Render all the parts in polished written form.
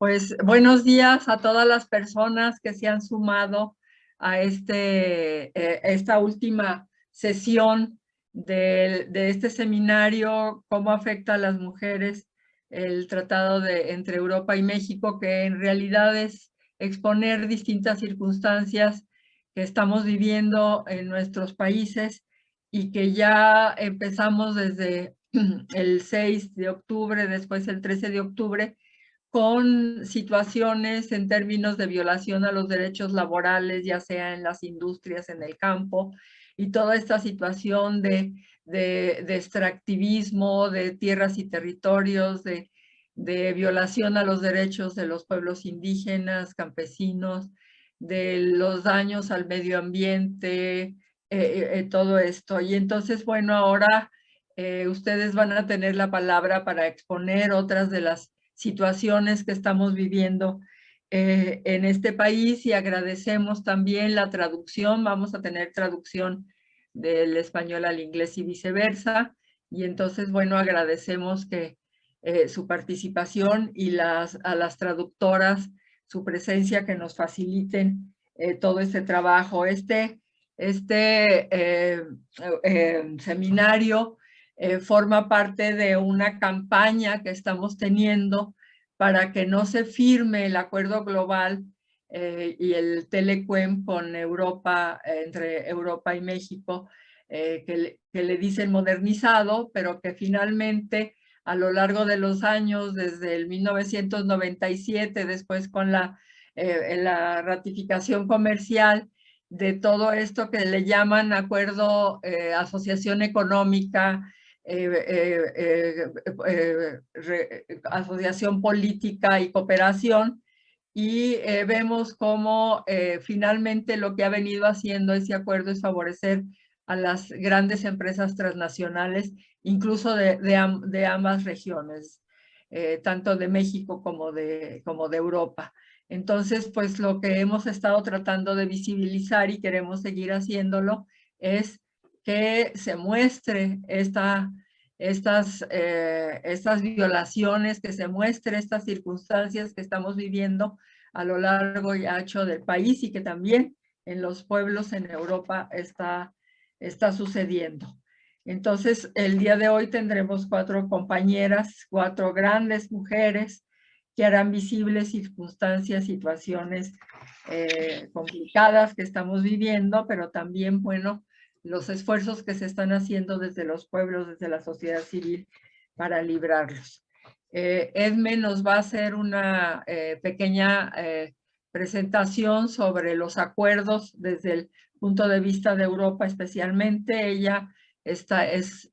Pues buenos días a todas las personas que se han sumado a esta última sesión de este seminario, cómo afecta a las mujeres el tratado entre Europa y México, que en realidad es exponer distintas circunstancias que estamos viviendo en nuestros países y que ya empezamos desde el 6 de octubre, después el 13 de octubre, con situaciones en términos de violación a los derechos laborales, ya sea en las industrias, en el campo, y toda esta situación de extractivismo de tierras y territorios, de violación a los derechos de los pueblos indígenas, campesinos, de los daños al medio ambiente, todo esto. Y entonces, bueno, ahora ustedes van a tener la palabra para exponer otras de las situaciones que estamos viviendo en este país, y agradecemos también la traducción. Vamos a tener traducción del español al inglés y viceversa, y entonces, bueno, agradecemos que su participación y a las traductoras su presencia, que nos faciliten todo este trabajo. Seminario forma parte de una campaña que estamos teniendo para que no se firme el acuerdo global y el Telequem con Europa, entre Europa y México, que le dicen modernizado, pero que finalmente a lo largo de los años, desde el 1997, después con la ratificación comercial de todo esto que le llaman acuerdo, asociación económica, asociación política y cooperación, y vemos cómo finalmente lo que ha venido haciendo ese acuerdo es favorecer a las grandes empresas transnacionales, incluso de ambas regiones, tanto de México como de Europa. Entonces, pues lo que hemos estado tratando de visibilizar, y queremos seguir haciéndolo, es que se muestre estas violaciones, que se muestre estas circunstancias que estamos viviendo a lo largo y ancho del país, y que también en los pueblos en Europa está sucediendo. Entonces, el día de hoy tendremos 4 compañeras, 4 grandes mujeres que harán visibles circunstancias, situaciones complicadas que estamos viviendo, pero también, bueno, los esfuerzos que se están haciendo desde los pueblos, desde la sociedad civil, para librarlos. Edme nos va a hacer una pequeña presentación sobre los acuerdos desde el punto de vista de Europa especialmente. Ella es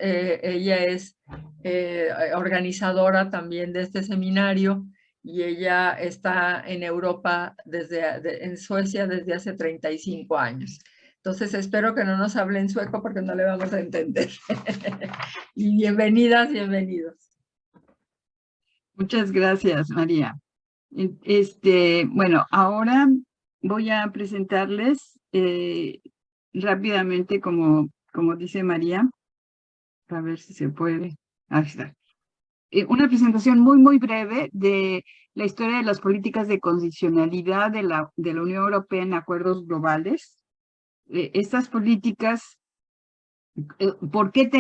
organizadora también de este seminario, y ella está en Europa, en Suecia, desde hace 35 años. Entonces, espero que no nos hable en sueco porque no le vamos a entender. Y bienvenidas, bienvenidos. Muchas gracias, María. Bueno, ahora voy a presentarles rápidamente, como dice María, a ver si se puede. Ahí está. Una presentación muy breve de la historia de las políticas de condicionalidad de la Unión Europea en acuerdos globales. Estas políticas, ¿por qué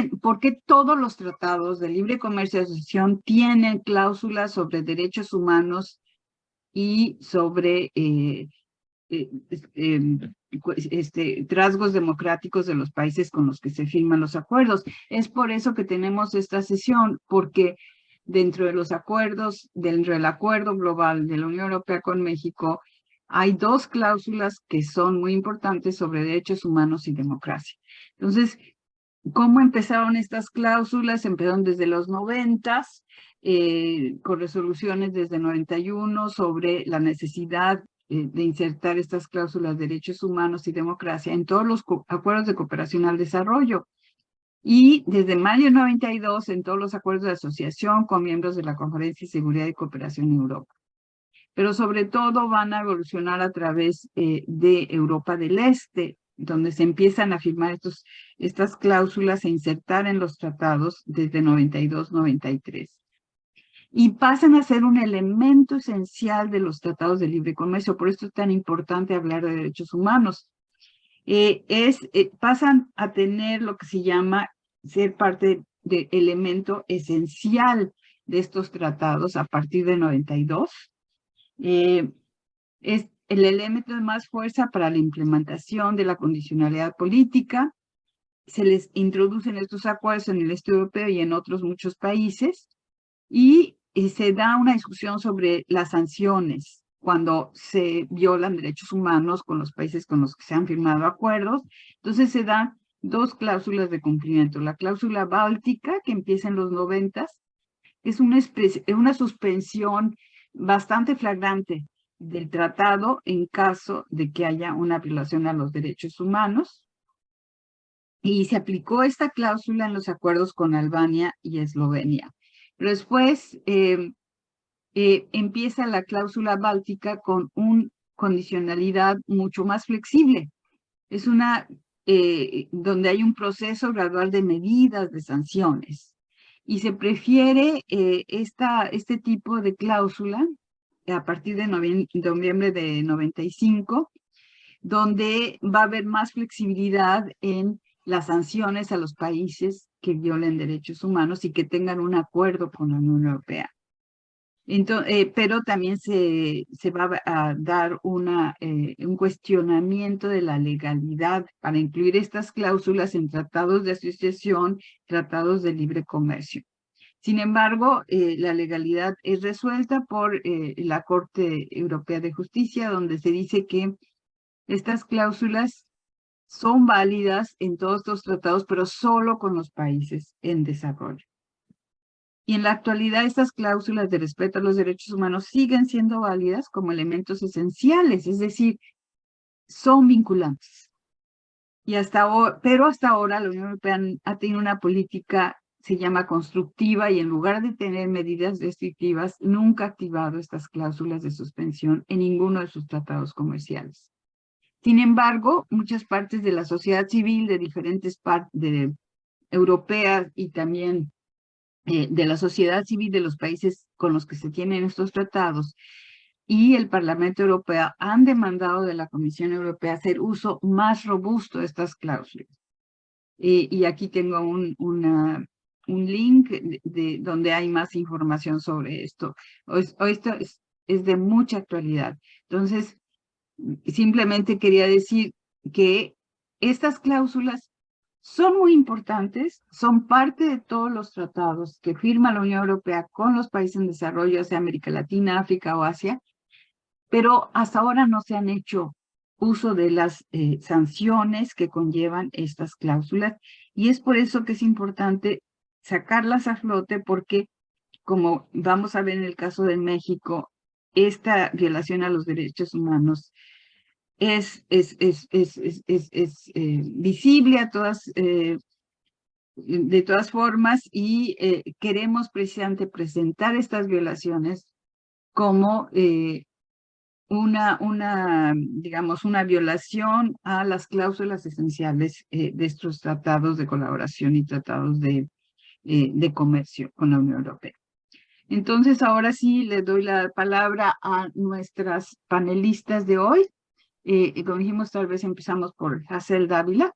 todos los tratados de libre comercio y asociación tienen cláusulas sobre derechos humanos y sobre rasgos democráticos de los países con los que se firman los acuerdos? Es por eso que tenemos esta sesión, porque dentro de los acuerdos, dentro del acuerdo global de la Unión Europea con México, hay 2 cláusulas que son muy importantes sobre derechos humanos y democracia. Entonces, ¿cómo empezaron estas cláusulas? Empezaron desde los 90s, con resoluciones desde 91 sobre la necesidad de insertar estas cláusulas de derechos humanos y democracia en todos los acuerdos de cooperación al desarrollo. Y desde mayo de 92 en todos los acuerdos de asociación con miembros de la Conferencia de Seguridad y Cooperación en Europa. Pero sobre todo van a evolucionar a través de Europa del Este, donde se empiezan a firmar estas cláusulas e insertar en los tratados desde 92-93. y pasan a ser un elemento esencial de los tratados de libre comercio. Por esto es tan importante hablar de derechos humanos. Pasan a tener lo que se llama ser parte de elemento esencial de estos tratados a partir de 92. Es el elemento de más fuerza para la implementación de la condicionalidad política. Se les introducen estos acuerdos en el este europeo y en otros muchos países, y se da una discusión sobre las sanciones cuando se violan derechos humanos con los países con los que se han firmado acuerdos. Entonces se dan dos cláusulas de cumplimiento. La cláusula báltica, que empieza en los 90, es una suspensión bastante flagrante del tratado en caso de que haya una violación a los derechos humanos. Y se aplicó esta cláusula en los acuerdos con Albania y Eslovenia. Pero después empieza la cláusula báltica con una condicionalidad mucho más flexible. Es donde hay un proceso gradual de medidas, de sanciones. Y se prefiere este tipo de cláusula a partir de noviembre de 95, donde va a haber más flexibilidad en las sanciones a los países que violen derechos humanos y que tengan un acuerdo con la Unión Europea. Entonces, pero también se va a dar un cuestionamiento de la legalidad para incluir estas cláusulas en tratados de asociación, tratados de libre comercio. Sin embargo, la legalidad es resuelta por la Corte Europea de Justicia, donde se dice que estas cláusulas son válidas en todos estos tratados, pero solo con los países en desarrollo. Y en la actualidad, estas cláusulas de respeto a los derechos humanos siguen siendo válidas como elementos esenciales, es decir, son vinculantes. Pero hasta ahora la Unión Europea ha tenido una política, se llama constructiva, y en lugar de tener medidas restrictivas, nunca ha activado estas cláusulas de suspensión en ninguno de sus tratados comerciales. Sin embargo, muchas partes de la sociedad civil de diferentes partes europeas y también de la sociedad civil de los países con los que se tienen estos tratados y el Parlamento Europeo han demandado de la Comisión Europea hacer uso más robusto de estas cláusulas. Y aquí tengo un link donde hay más información sobre esto. Esto es de mucha actualidad. Entonces, simplemente quería decir que estas cláusulas son muy importantes, son parte de todos los tratados que firma la Unión Europea con los países en desarrollo, sea América Latina, África o Asia, pero hasta ahora no se han hecho uso de las sanciones que conllevan estas cláusulas, y es por eso que es importante sacarlas a flote, porque como vamos a ver en el caso de México, esta violación a los derechos humanos es visible de todas formas, y queremos precisamente presentar estas violaciones como digamos, una violación a las cláusulas esenciales de estos tratados de colaboración y tratados de comercio con la Unión Europea. Entonces, ahora sí le doy la palabra a nuestras panelistas de hoy. Como dijimos, tal vez empezamos por Hazel Dávila.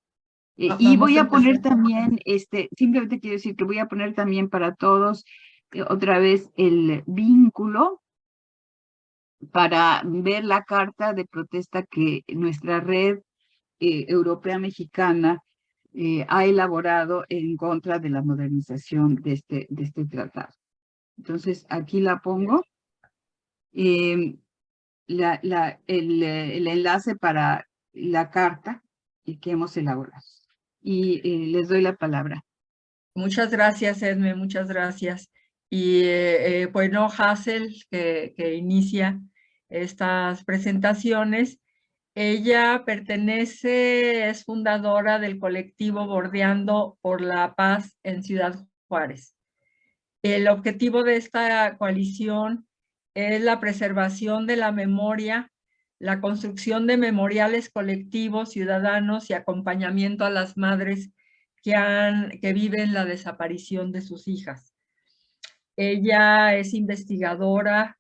Y voy a poner también, simplemente quiero decir que voy a poner también para todos otra vez el vínculo para ver la carta de protesta que nuestra red europea mexicana ha elaborado en contra de la modernización de este tratado. Entonces, aquí la pongo. El enlace para la carta que hemos elaborado. Y les doy la palabra. Muchas gracias, Edme, muchas gracias. Y bueno, Hazel, que inicia estas presentaciones, ella es fundadora del colectivo Bordeando por la Paz en Ciudad Juárez. El objetivo de esta coalición es la preservación de la memoria, la construcción de memoriales colectivos, ciudadanos y acompañamiento a las madres que viven la desaparición de sus hijas. Ella es investigadora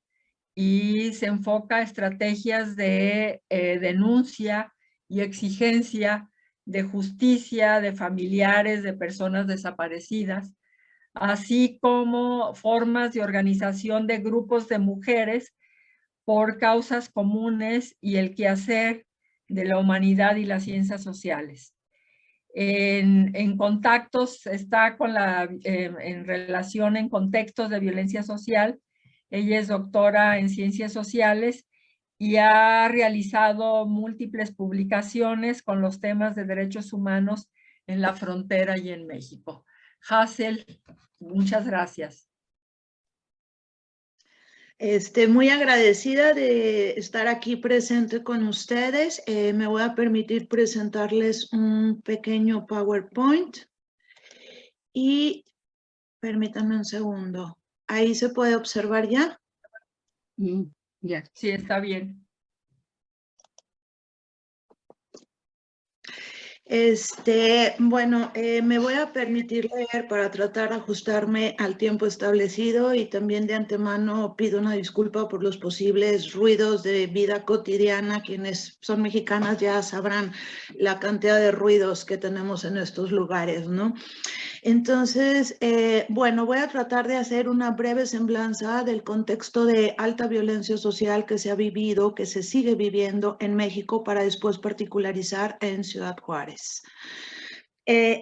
y se enfoca a estrategias de denuncia y exigencia de justicia de familiares de personas desaparecidas, así como formas de organización de grupos de mujeres por causas comunes y el quehacer de la humanidad y las ciencias sociales. En contactos, está con en relación en contextos de violencia social. Ella es doctora en ciencias sociales y ha realizado múltiples publicaciones con los temas de derechos humanos en la frontera y en México. Hazel, muchas gracias. Muy agradecida de estar aquí presente con ustedes. Me voy a permitir presentarles un pequeño PowerPoint. Y permítanme un segundo. ¿Ahí se puede observar ya? Ya. Sí, está bien. Bueno, me voy a permitir leer para tratar de ajustarme al tiempo establecido, y también de antemano pido una disculpa por los posibles ruidos de vida cotidiana. Quienes son mexicanas ya sabrán la cantidad de ruidos que tenemos en estos lugares, ¿no? Entonces, bueno, voy a tratar de hacer una breve semblanza del contexto de alta violencia social que se ha vivido, que se sigue viviendo en México, para después particularizar en Ciudad Juárez.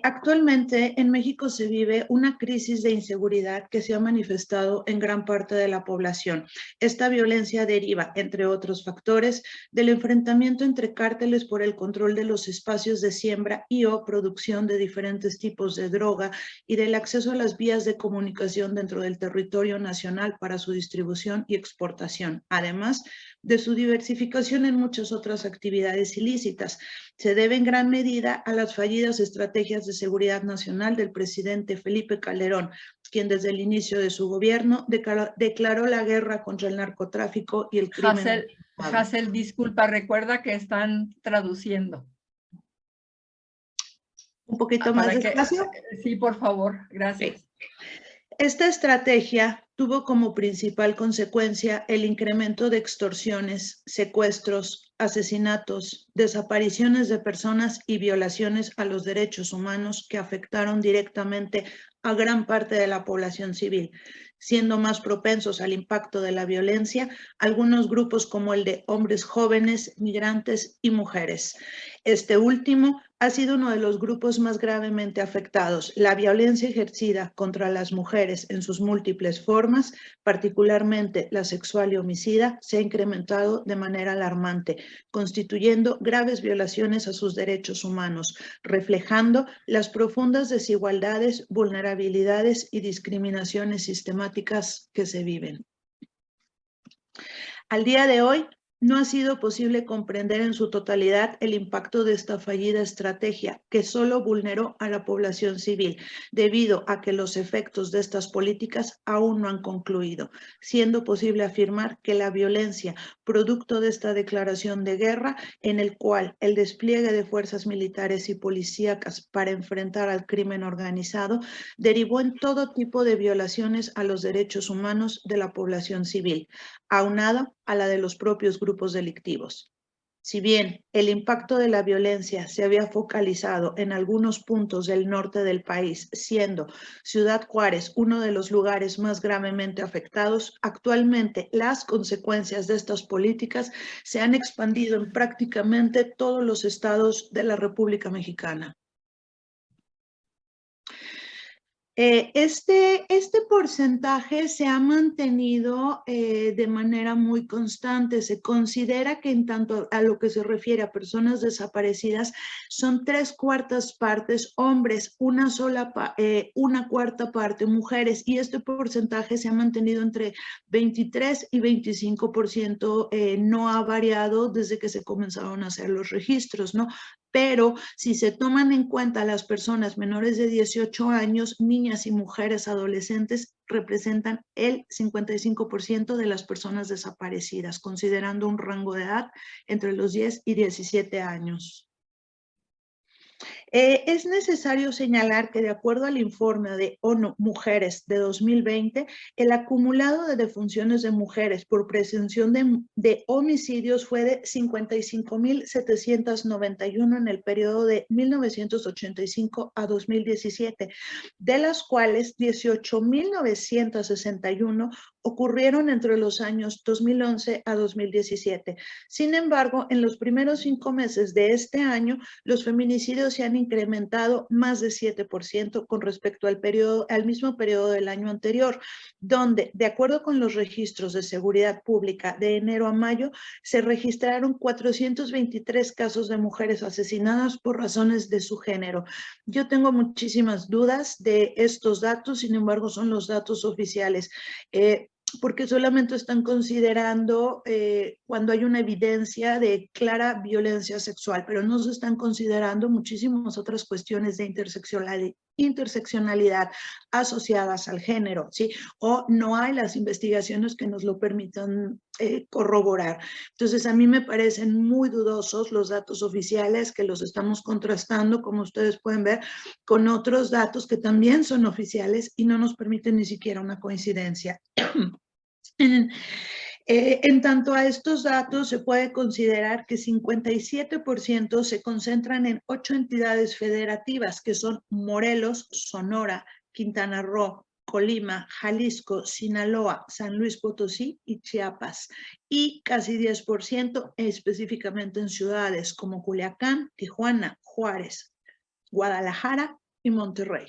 Actualmente en México se vive una crisis de inseguridad que se ha manifestado en gran parte de la población. Esta violencia deriva, entre otros factores, del enfrentamiento entre cárteles por el control de los espacios de siembra y o producción de diferentes tipos de droga, y del acceso a las vías de comunicación dentro del territorio nacional para su distribución y exportación, además de su diversificación en muchas otras actividades ilícitas. Se debe en gran medida a las fallidas estrategias de seguridad nacional del presidente Felipe Calderón, quien desde el inicio de su gobierno declaró la guerra contra el narcotráfico y el crimen. Hazel, disculpa, recuerda que están traduciendo. Un poquito más despacio. Sí, por favor, gracias. Esta estrategia tuvo como principal consecuencia el incremento de extorsiones, secuestros, asesinatos, desapariciones de personas y violaciones a los derechos humanos que afectaron directamente a gran parte de la población civil, siendo más propensos al impacto de la violencia algunos grupos como el de hombres jóvenes, migrantes y mujeres. Este último ha sido uno de los grupos más gravemente afectados. La violencia ejercida contra las mujeres en sus múltiples formas, particularmente la sexual y homicida, se ha incrementado de manera alarmante, constituyendo graves violaciones a sus derechos humanos, reflejando las profundas desigualdades, vulnerabilidades y discriminaciones sistemáticas que se viven. Al día de hoy, no ha sido posible comprender en su totalidad el impacto de esta fallida estrategia, que solo vulneró a la población civil, debido a que los efectos de estas políticas aún no han concluido, siendo posible afirmar que la violencia, producto de esta declaración de guerra, en el cual el despliegue de fuerzas militares y policíacas para enfrentar al crimen organizado, derivó en todo tipo de violaciones a los derechos humanos de la población civil, aunado a la de los propios grupos delictivos. Si bien el impacto de la violencia se había focalizado en algunos puntos del norte del país, siendo Ciudad Juárez uno de los lugares más gravemente afectados, actualmente las consecuencias de estas políticas se han expandido en prácticamente todos los estados de la República Mexicana. Este porcentaje se ha mantenido de manera muy constante. Se considera que en tanto a lo que se refiere a personas desaparecidas, son 3/4 partes hombres, una cuarta parte mujeres, y este porcentaje se ha mantenido entre 23 y 25%, no ha variado desde que se comenzaron a hacer los registros, ¿no? Pero si se toman en cuenta las personas menores de 18 años, niñas y mujeres adolescentes representan el 55% de las personas desaparecidas, considerando un rango de edad entre los 10 y 17 años. Es necesario señalar que de acuerdo al informe de ONU Mujeres de 2020, el acumulado de defunciones de mujeres por presunción de homicidios fue de 55.791 en el periodo de 1985 a 2017, de las cuales 18.961 ocurrieron entre los años 2011 a 2017. Sin embargo, en los primeros 5 meses de este año, los feminicidios se han incrementado más de 7% con respecto al mismo periodo del año anterior, donde, de acuerdo con los registros de seguridad pública de enero a mayo, se registraron 423 casos de mujeres asesinadas por razones de su género. Yo tengo muchísimas dudas de estos datos, sin embargo, son los datos oficiales. Porque solamente están considerando cuando hay una evidencia de clara violencia sexual, pero no se están considerando muchísimas otras cuestiones de interseccionalidad asociadas al género, ¿sí? O no hay las investigaciones que nos lo permitan corroborar. Entonces, a mí me parecen muy dudosos los datos oficiales, que los estamos contrastando, como ustedes pueden ver, con otros datos que también son oficiales y no nos permiten ni siquiera una coincidencia. En tanto a estos datos, se puede considerar que 57% se concentran en 8 entidades federativas, que son Morelos, Sonora, Quintana Roo, Colima, Jalisco, Sinaloa, San Luis Potosí y Chiapas, y casi 10% específicamente en ciudades como Culiacán, Tijuana, Juárez, Guadalajara y Monterrey.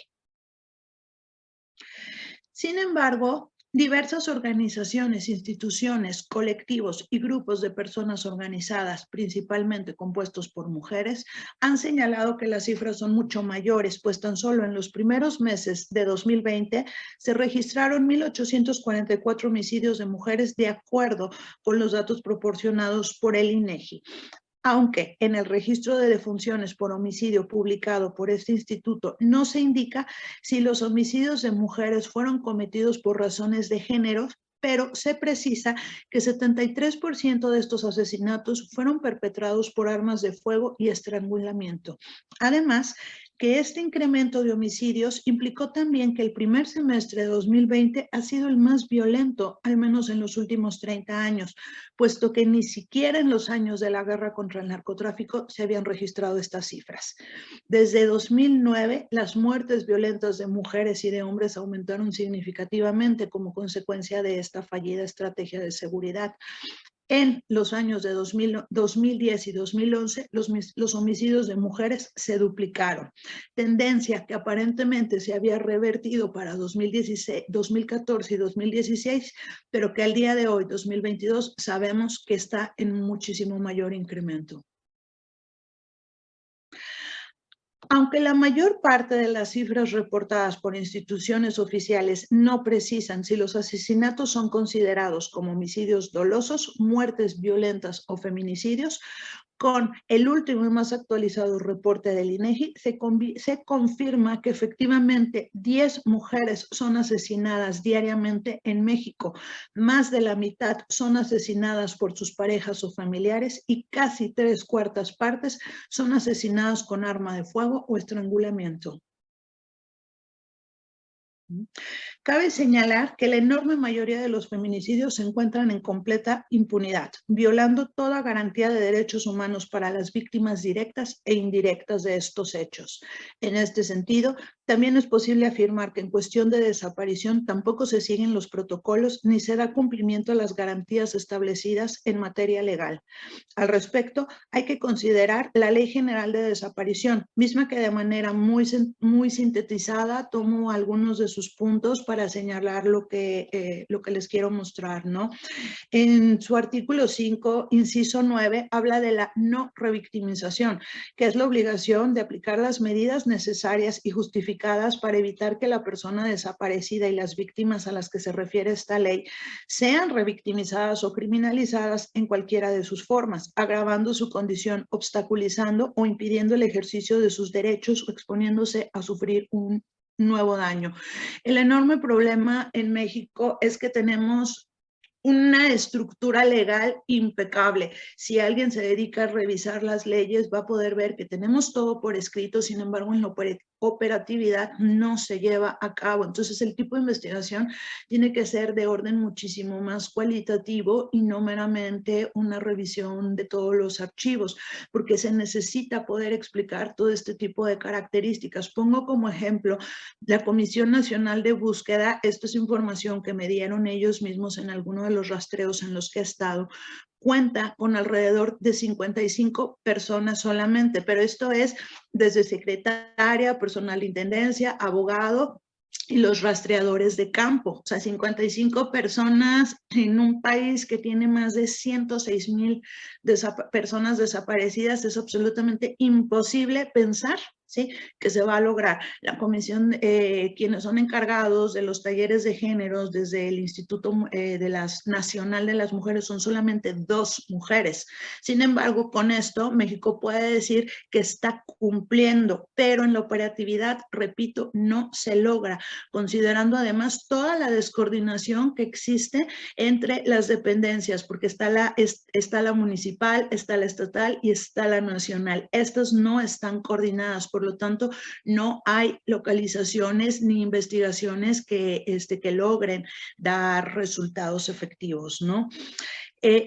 Sin embargo, diversas organizaciones, instituciones, colectivos y grupos de personas organizadas, principalmente compuestos por mujeres, han señalado que las cifras son mucho mayores, pues tan solo en los primeros meses de 2020 se registraron 1,844 homicidios de mujeres de acuerdo con los datos proporcionados por el INEGI. Aunque en el registro de defunciones por homicidio publicado por este instituto no se indica si los homicidios de mujeres fueron cometidos por razones de género, pero se precisa que 73% de estos asesinatos fueron perpetrados por armas de fuego y estrangulamiento. Además, que este incremento de homicidios implicó también que el primer semestre de 2020 ha sido el más violento, al menos en los últimos 30 años, puesto que ni siquiera en los años de la guerra contra el narcotráfico se habían registrado estas cifras. Desde 2009, las muertes violentas de mujeres y de hombres aumentaron significativamente como consecuencia de esta fallida estrategia de seguridad. En los años de 2010 y 2011, los homicidios de mujeres se duplicaron, tendencia que aparentemente se había revertido para 2014 y 2016, pero que al día de hoy, 2022, sabemos que está en muchísimo mayor incremento. Aunque la mayor parte de las cifras reportadas por instituciones oficiales no precisan si los asesinatos son considerados como homicidios dolosos, muertes violentas o feminicidios, con el último y más actualizado reporte del INEGI, se confirma que efectivamente 10 mujeres son asesinadas diariamente en México. Más de la mitad son asesinadas por sus parejas o familiares y casi 3/4 partes son asesinadas con arma de fuego o estrangulamiento. Cabe señalar que la enorme mayoría de los feminicidios se encuentran en completa impunidad, violando toda garantía de derechos humanos para las víctimas directas e indirectas de estos hechos. En este sentido, también es posible afirmar que en cuestión de desaparición tampoco se siguen los protocolos ni se da cumplimiento a las garantías establecidas en materia legal. Al respecto, hay que considerar la Ley General de Desaparición, misma que de manera muy sintetizada tomo algunos de sus puntos para señalar lo que les quiero mostrar, ¿no? En su artículo 5, inciso 9, habla de la no revictimización, que es la obligación de aplicar las medidas necesarias y justificadas para evitar que la persona desaparecida y las víctimas a las que se refiere esta ley sean revictimizadas o criminalizadas en cualquiera de sus formas, agravando su condición, obstaculizando o impidiendo el ejercicio de sus derechos o exponiéndose a sufrir un nuevo daño. El enorme problema en México es que tenemos una estructura legal impecable. Si alguien se dedica a revisar las leyes, va a poder ver que tenemos todo por escrito, sin embargo, en la operatividad no se lleva a cabo. Entonces, el tipo de investigación tiene que ser de orden muchísimo más cualitativo y no meramente una revisión de todos los archivos, porque se necesita poder explicar todo este tipo de características. Pongo como ejemplo la Comisión Nacional de Búsqueda. Esto es información que me dieron ellos mismos en alguno de los rastreos en los que he estado. Cuenta con alrededor de 55 personas solamente, pero esto es desde secretaria, personal de intendencia, abogado y los rastreadores de campo. O sea, 55 personas en un país que tiene más de 106,000 personas desaparecidas. Es absolutamente imposible pensar, ¿sí?, que se va a lograr. La comisión, quienes son encargados de los talleres de géneros desde el Instituto Nacional de las Mujeres, son solamente 2 mujeres. Sin embargo, con esto México puede decir que está cumpliendo, pero en la operatividad, repito, no se logra, considerando además toda la descoordinación que existe entre las dependencias, porque está la municipal, está la estatal y está la nacional. Estas no están coordinadas, por lo tanto, no hay localizaciones ni investigaciones que logren dar resultados efectivos, ¿no?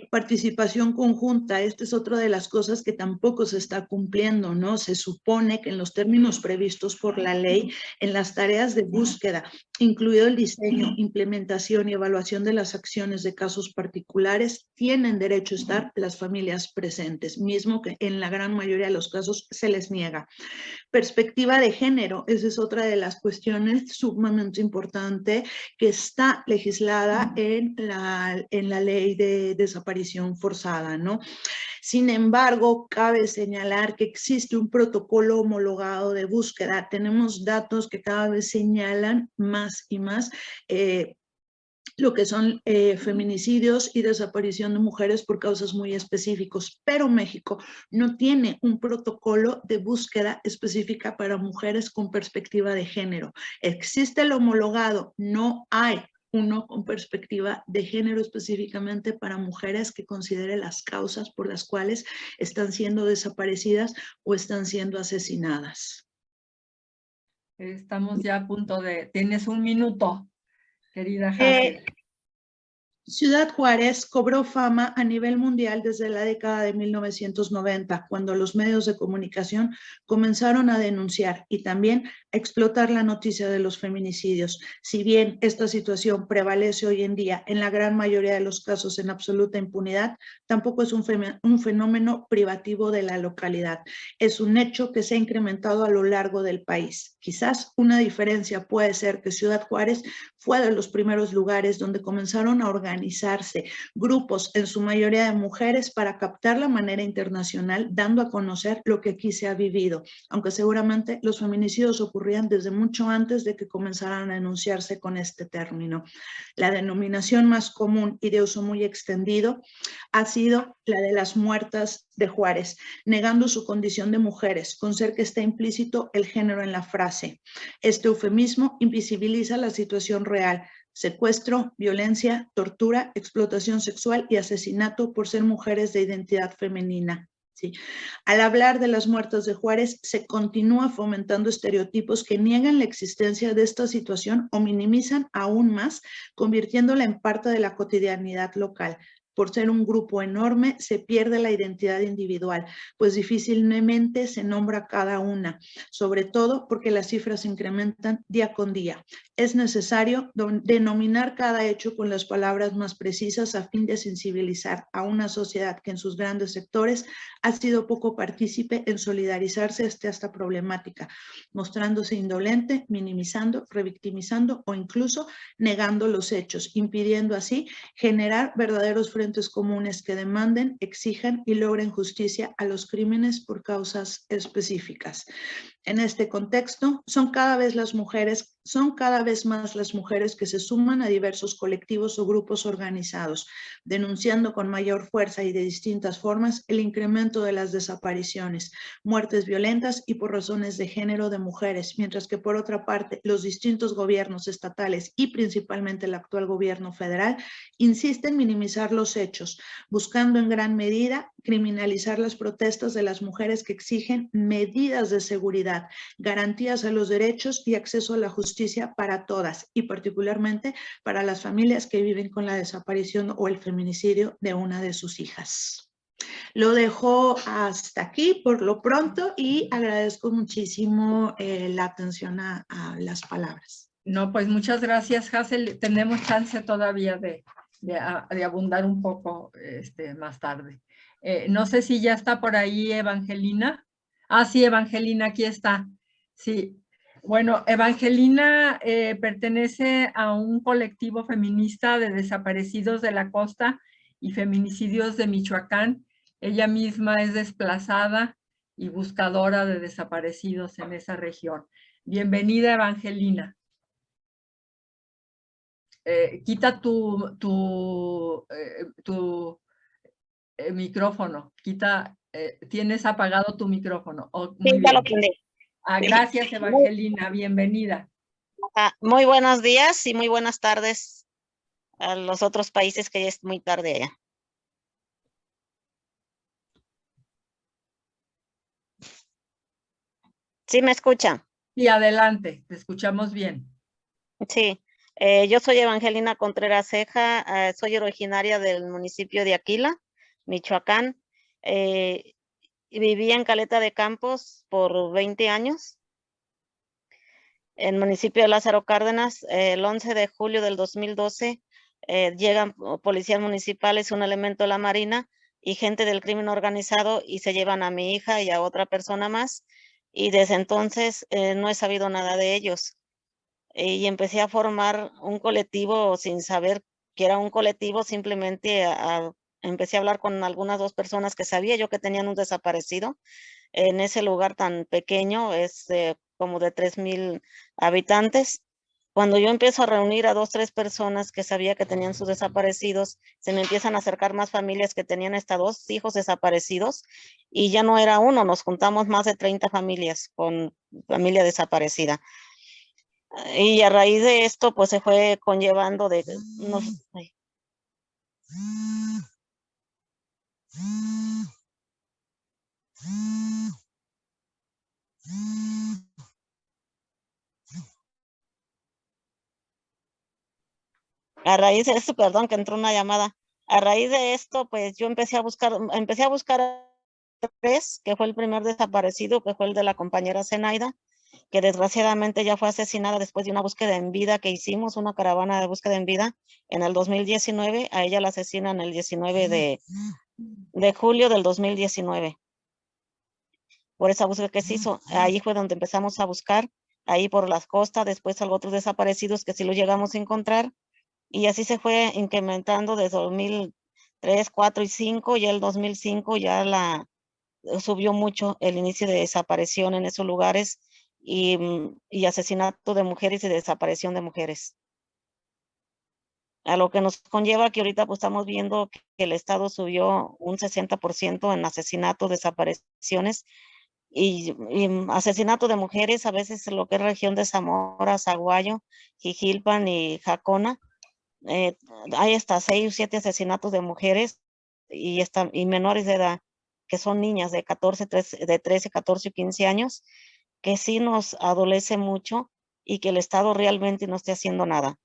Participación conjunta, esta es otra de las cosas que tampoco se está cumpliendo, ¿no? Se supone que en los términos previstos por la ley, en las tareas de búsqueda, incluido el diseño, implementación y evaluación de las acciones de casos particulares, tienen derecho a estar las familias presentes, mismo que en la gran mayoría de los casos se les niega. Perspectiva de género, esa es otra de las cuestiones sumamente importante que está legislada en la ley de desaparición forzada, ¿no? Sin embargo, cabe señalar que existe un protocolo homologado de búsqueda. Tenemos datos que cada vez señalan más y más lo que son feminicidios y desaparición de mujeres por causas muy específicos, pero México no tiene un protocolo de búsqueda específica para mujeres con perspectiva de género. Existe el homologado, no hay uno con perspectiva de género específicamente para mujeres que considere las causas por las cuales están siendo desaparecidas o están siendo asesinadas. Estamos ya a punto de... Tienes 1 minuto, querida Hazel. Ciudad Juárez cobró fama a nivel mundial desde la década de 1990, cuando los medios de comunicación comenzaron a denunciar y también a explotar la noticia de los feminicidios. Si bien esta situación prevalece hoy en día en la gran mayoría de los casos en absoluta impunidad, tampoco es un fenómeno privativo de la localidad. Es un hecho que se ha incrementado a lo largo del país. Quizás una diferencia puede ser que Ciudad Juárez fue de los primeros lugares donde comenzaron a organizarse grupos, en su mayoría de mujeres, para captar la manera internacional, dando a conocer lo que aquí se ha vivido, aunque seguramente los feminicidios ocurrían desde mucho antes de que comenzaran a enunciarse con este término. La denominación más común y de uso muy extendido ha sido la de las muertas de Juárez, negando su condición de mujeres, con ser que está implícito el género en la frase. Este eufemismo invisibiliza la situación real: secuestro, violencia, tortura, explotación sexual y asesinato por ser mujeres de identidad femenina. ¿Sí? Al hablar de las muertas de Juárez, se continúa fomentando estereotipos que niegan la existencia de esta situación o minimizan aún más, convirtiéndola en parte de la cotidianidad local. Por ser un grupo enorme, se pierde la identidad individual, pues difícilmente se nombra cada una, sobre todo porque las cifras incrementan día con día. Es necesario denominar cada hecho con las palabras más precisas a fin de sensibilizar a una sociedad que en sus grandes sectores ha sido poco partícipe en solidarizarse ante esta problemática, mostrándose indolente, minimizando, revictimizando o incluso negando los hechos, impidiendo así generar verdaderos frentes comunes que demanden, exijan y logren justicia a los crímenes por causas específicas. En este contexto, son cada vez más las mujeres que se suman a diversos colectivos o grupos organizados, denunciando con mayor fuerza y de distintas formas el incremento de las desapariciones, muertes violentas y por razones de género de mujeres, mientras que por otra parte, los distintos gobiernos estatales y principalmente el actual gobierno federal insisten en minimizar los hechos, buscando en gran medida criminalizar las protestas de las mujeres que exigen medidas de seguridad, garantías a los derechos y acceso a la justicia para todas y particularmente para las familias que viven con la desaparición o el feminicidio de una de sus hijas. Lo dejo hasta aquí por lo pronto y agradezco muchísimo la atención a las palabras. No, pues muchas gracias, Hazel. Tenemos chance todavía de abundar un poco más tarde. No sé si ya está por ahí Evangelina. Ah, sí, Evangelina, aquí está. Sí. Bueno, Evangelina pertenece a un colectivo feminista de desaparecidos de la costa y feminicidios de Michoacán. Ella misma es desplazada y buscadora de desaparecidos en esa región. Bienvenida, Evangelina. Quita tu micrófono, tienes apagado tu micrófono. Oh, muy Sí, ya bien. lo prendí. Gracias, Evangelina, bienvenida. Muy buenos días y muy buenas tardes a los otros países que ya es muy tarde allá. ¿Sí me escuchan? Y adelante, te escuchamos bien. Sí, yo soy Evangelina Contreras Ceja, soy originaria del municipio de Aquila, Michoacán. Viví en Caleta de Campos por 20 años. En el municipio de Lázaro Cárdenas, el 11 de julio del 2012, llegan policías municipales, un elemento de la Marina y gente del crimen organizado y se llevan a mi hija y a otra persona más. Y desde entonces no he sabido nada de ellos. Y empecé a formar un colectivo sin saber que era un colectivo, simplemente empecé a hablar con algunas dos personas que sabía yo que tenían un desaparecido en ese lugar tan pequeño, es como de 3,000 habitantes. Cuando yo empiezo a reunir a 2, 3 personas que sabía que tenían sus desaparecidos, se me empiezan a acercar más familias que tenían hasta 2 hijos desaparecidos y ya no era uno, nos juntamos más de 30 familias con familia desaparecida. Y a raíz de esto, pues se fue conllevando de... No, a raíz de esto, perdón, que entró una llamada. A raíz de esto, pues yo empecé a buscar a 3, que fue el primer desaparecido, que fue el de la compañera Zenaida, que desgraciadamente ya fue asesinada después de una búsqueda en vida que hicimos, una caravana de búsqueda en vida en el 2019. A ella la asesinan el 19 de julio del 2019. Por esa búsqueda que se hizo, ahí fue donde empezamos a buscar, ahí por las costas, después algo otros desaparecidos que sí lo llegamos a encontrar. Y así se fue incrementando desde 2003, 4 y 5, ya el 2005 ya subió mucho el inicio de desaparición en esos lugares y asesinato de mujeres y desaparición de mujeres. A lo que nos conlleva que ahorita pues estamos viendo que el Estado subió un 60% en asesinatos, desapariciones y asesinato de mujeres, a veces en lo que es región de Zamora, Zaguayo, Jijilpan y Jacona. Hay hasta 6 o 7 asesinatos de mujeres y menores de edad, que son niñas de 13, 14 y 15 años, que sí nos adolece mucho y que el Estado realmente no esté haciendo nada.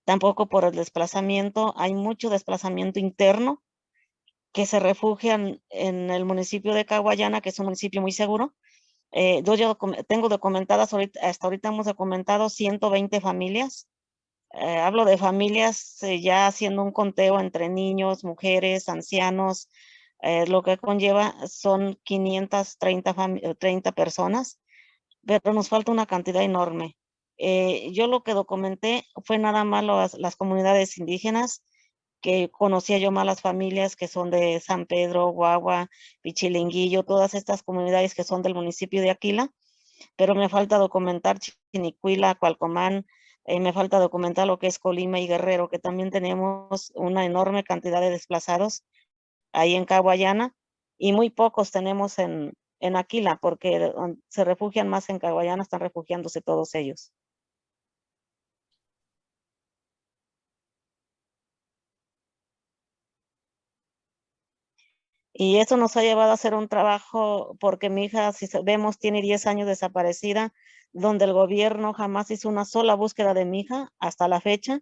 Tampoco por el desplazamiento, hay mucho desplazamiento interno que se refugian en el municipio de Caguayana, que es un municipio muy seguro. Yo tengo documentadas, hasta ahorita hemos documentado 120 familias. Hablo de familias ya haciendo un conteo entre niños, mujeres, ancianos, lo que conlleva son 530 personas, pero nos falta una cantidad enorme. Yo lo que documenté fue nada más las comunidades indígenas que conocía yo más las familias que son de San Pedro, Guagua, Pichilinguillo, todas estas comunidades que son del municipio de Aquila, pero me falta documentar Chinicuila, Cualcomán, me falta documentar lo que es Colima y Guerrero, que también tenemos una enorme cantidad de desplazados ahí en Caguayana, y muy pocos tenemos en Aquila, porque se refugian más en Caguayana, están refugiándose todos ellos. Y eso nos ha llevado a hacer un trabajo, porque mi hija, si vemos, tiene 10 años desaparecida, donde el gobierno jamás hizo una sola búsqueda de mi hija hasta la fecha.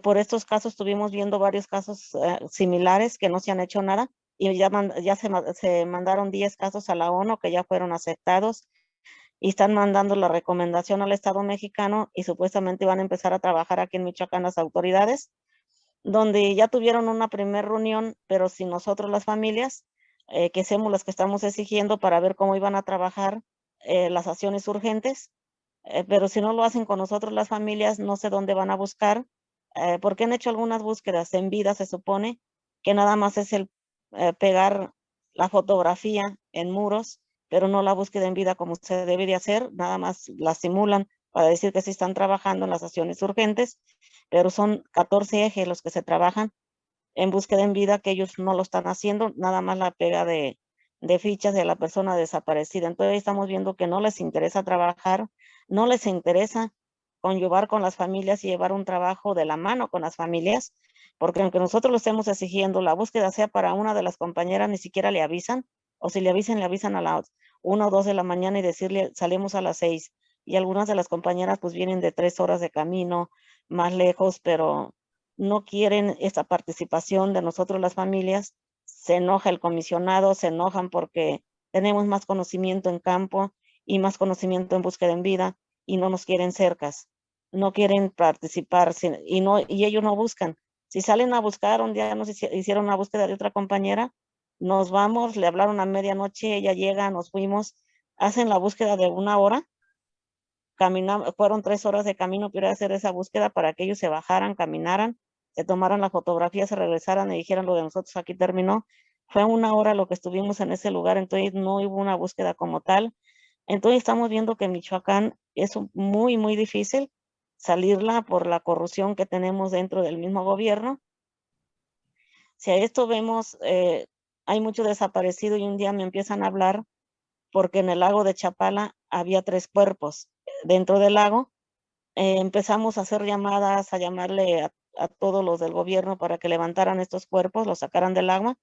Por estos casos estuvimos viendo varios casos similares que no se han hecho nada, y ya se mandaron 10 casos a la ONU que ya fueron aceptados, y están mandando la recomendación al Estado mexicano, y supuestamente van a empezar a trabajar aquí en Michoacán las autoridades, donde ya tuvieron una primera reunión, pero sin nosotros las familias, que somos las que estamos exigiendo para ver cómo iban a trabajar las acciones urgentes, pero si no lo hacen con nosotros las familias, no sé dónde van a buscar, porque han hecho algunas búsquedas en vida, se supone que nada más es el pegar la fotografía en muros, pero no la búsqueda en vida como se debe de hacer, nada más la simulan para decir que sí están trabajando en las acciones urgentes, pero son 14 ejes los que se trabajan en búsqueda en vida, que ellos no lo están haciendo, nada más la pega de fichas de la persona desaparecida. Entonces estamos viendo que no les interesa trabajar, no les interesa conllevar con las familias y llevar un trabajo de la mano con las familias, porque aunque nosotros lo estemos exigiendo, la búsqueda sea para una de las compañeras, ni siquiera le avisan, o si le avisan a las 1 o 2 de la mañana y decirle salimos a las 6, y algunas de las compañeras pues vienen de 3 horas de camino, más lejos, pero no quieren esta participación de nosotros las familias. Se enoja el comisionado, se enojan porque tenemos más conocimiento en campo y más conocimiento en búsqueda en vida, y no nos quieren cercas, no quieren participar, y ellos no buscan. Si salen a buscar, un día nos hicieron una búsqueda de otra compañera, nos vamos, le hablaron a medianoche, ella llega, nos fuimos, hacen la búsqueda de 1 hora, caminamos, fueron 3 horas de camino para hacer esa búsqueda, para que ellos se bajaran, caminaran, se tomaran la fotografía, se regresaran y dijeran lo de nosotros aquí terminó. Fue 1 hora lo que estuvimos en ese lugar, entonces no hubo una búsqueda como tal. Entonces estamos viendo que Michoacán es muy, muy difícil salirla por la corrupción que tenemos dentro del mismo gobierno. Si a esto vemos, hay mucho desaparecido, y un día me empiezan a hablar porque en el lago de Chapala había 3 cuerpos dentro del lago. Empezamos a hacer llamadas, a llamarle a todos los del gobierno para que levantaran estos cuerpos, los sacaran del agua.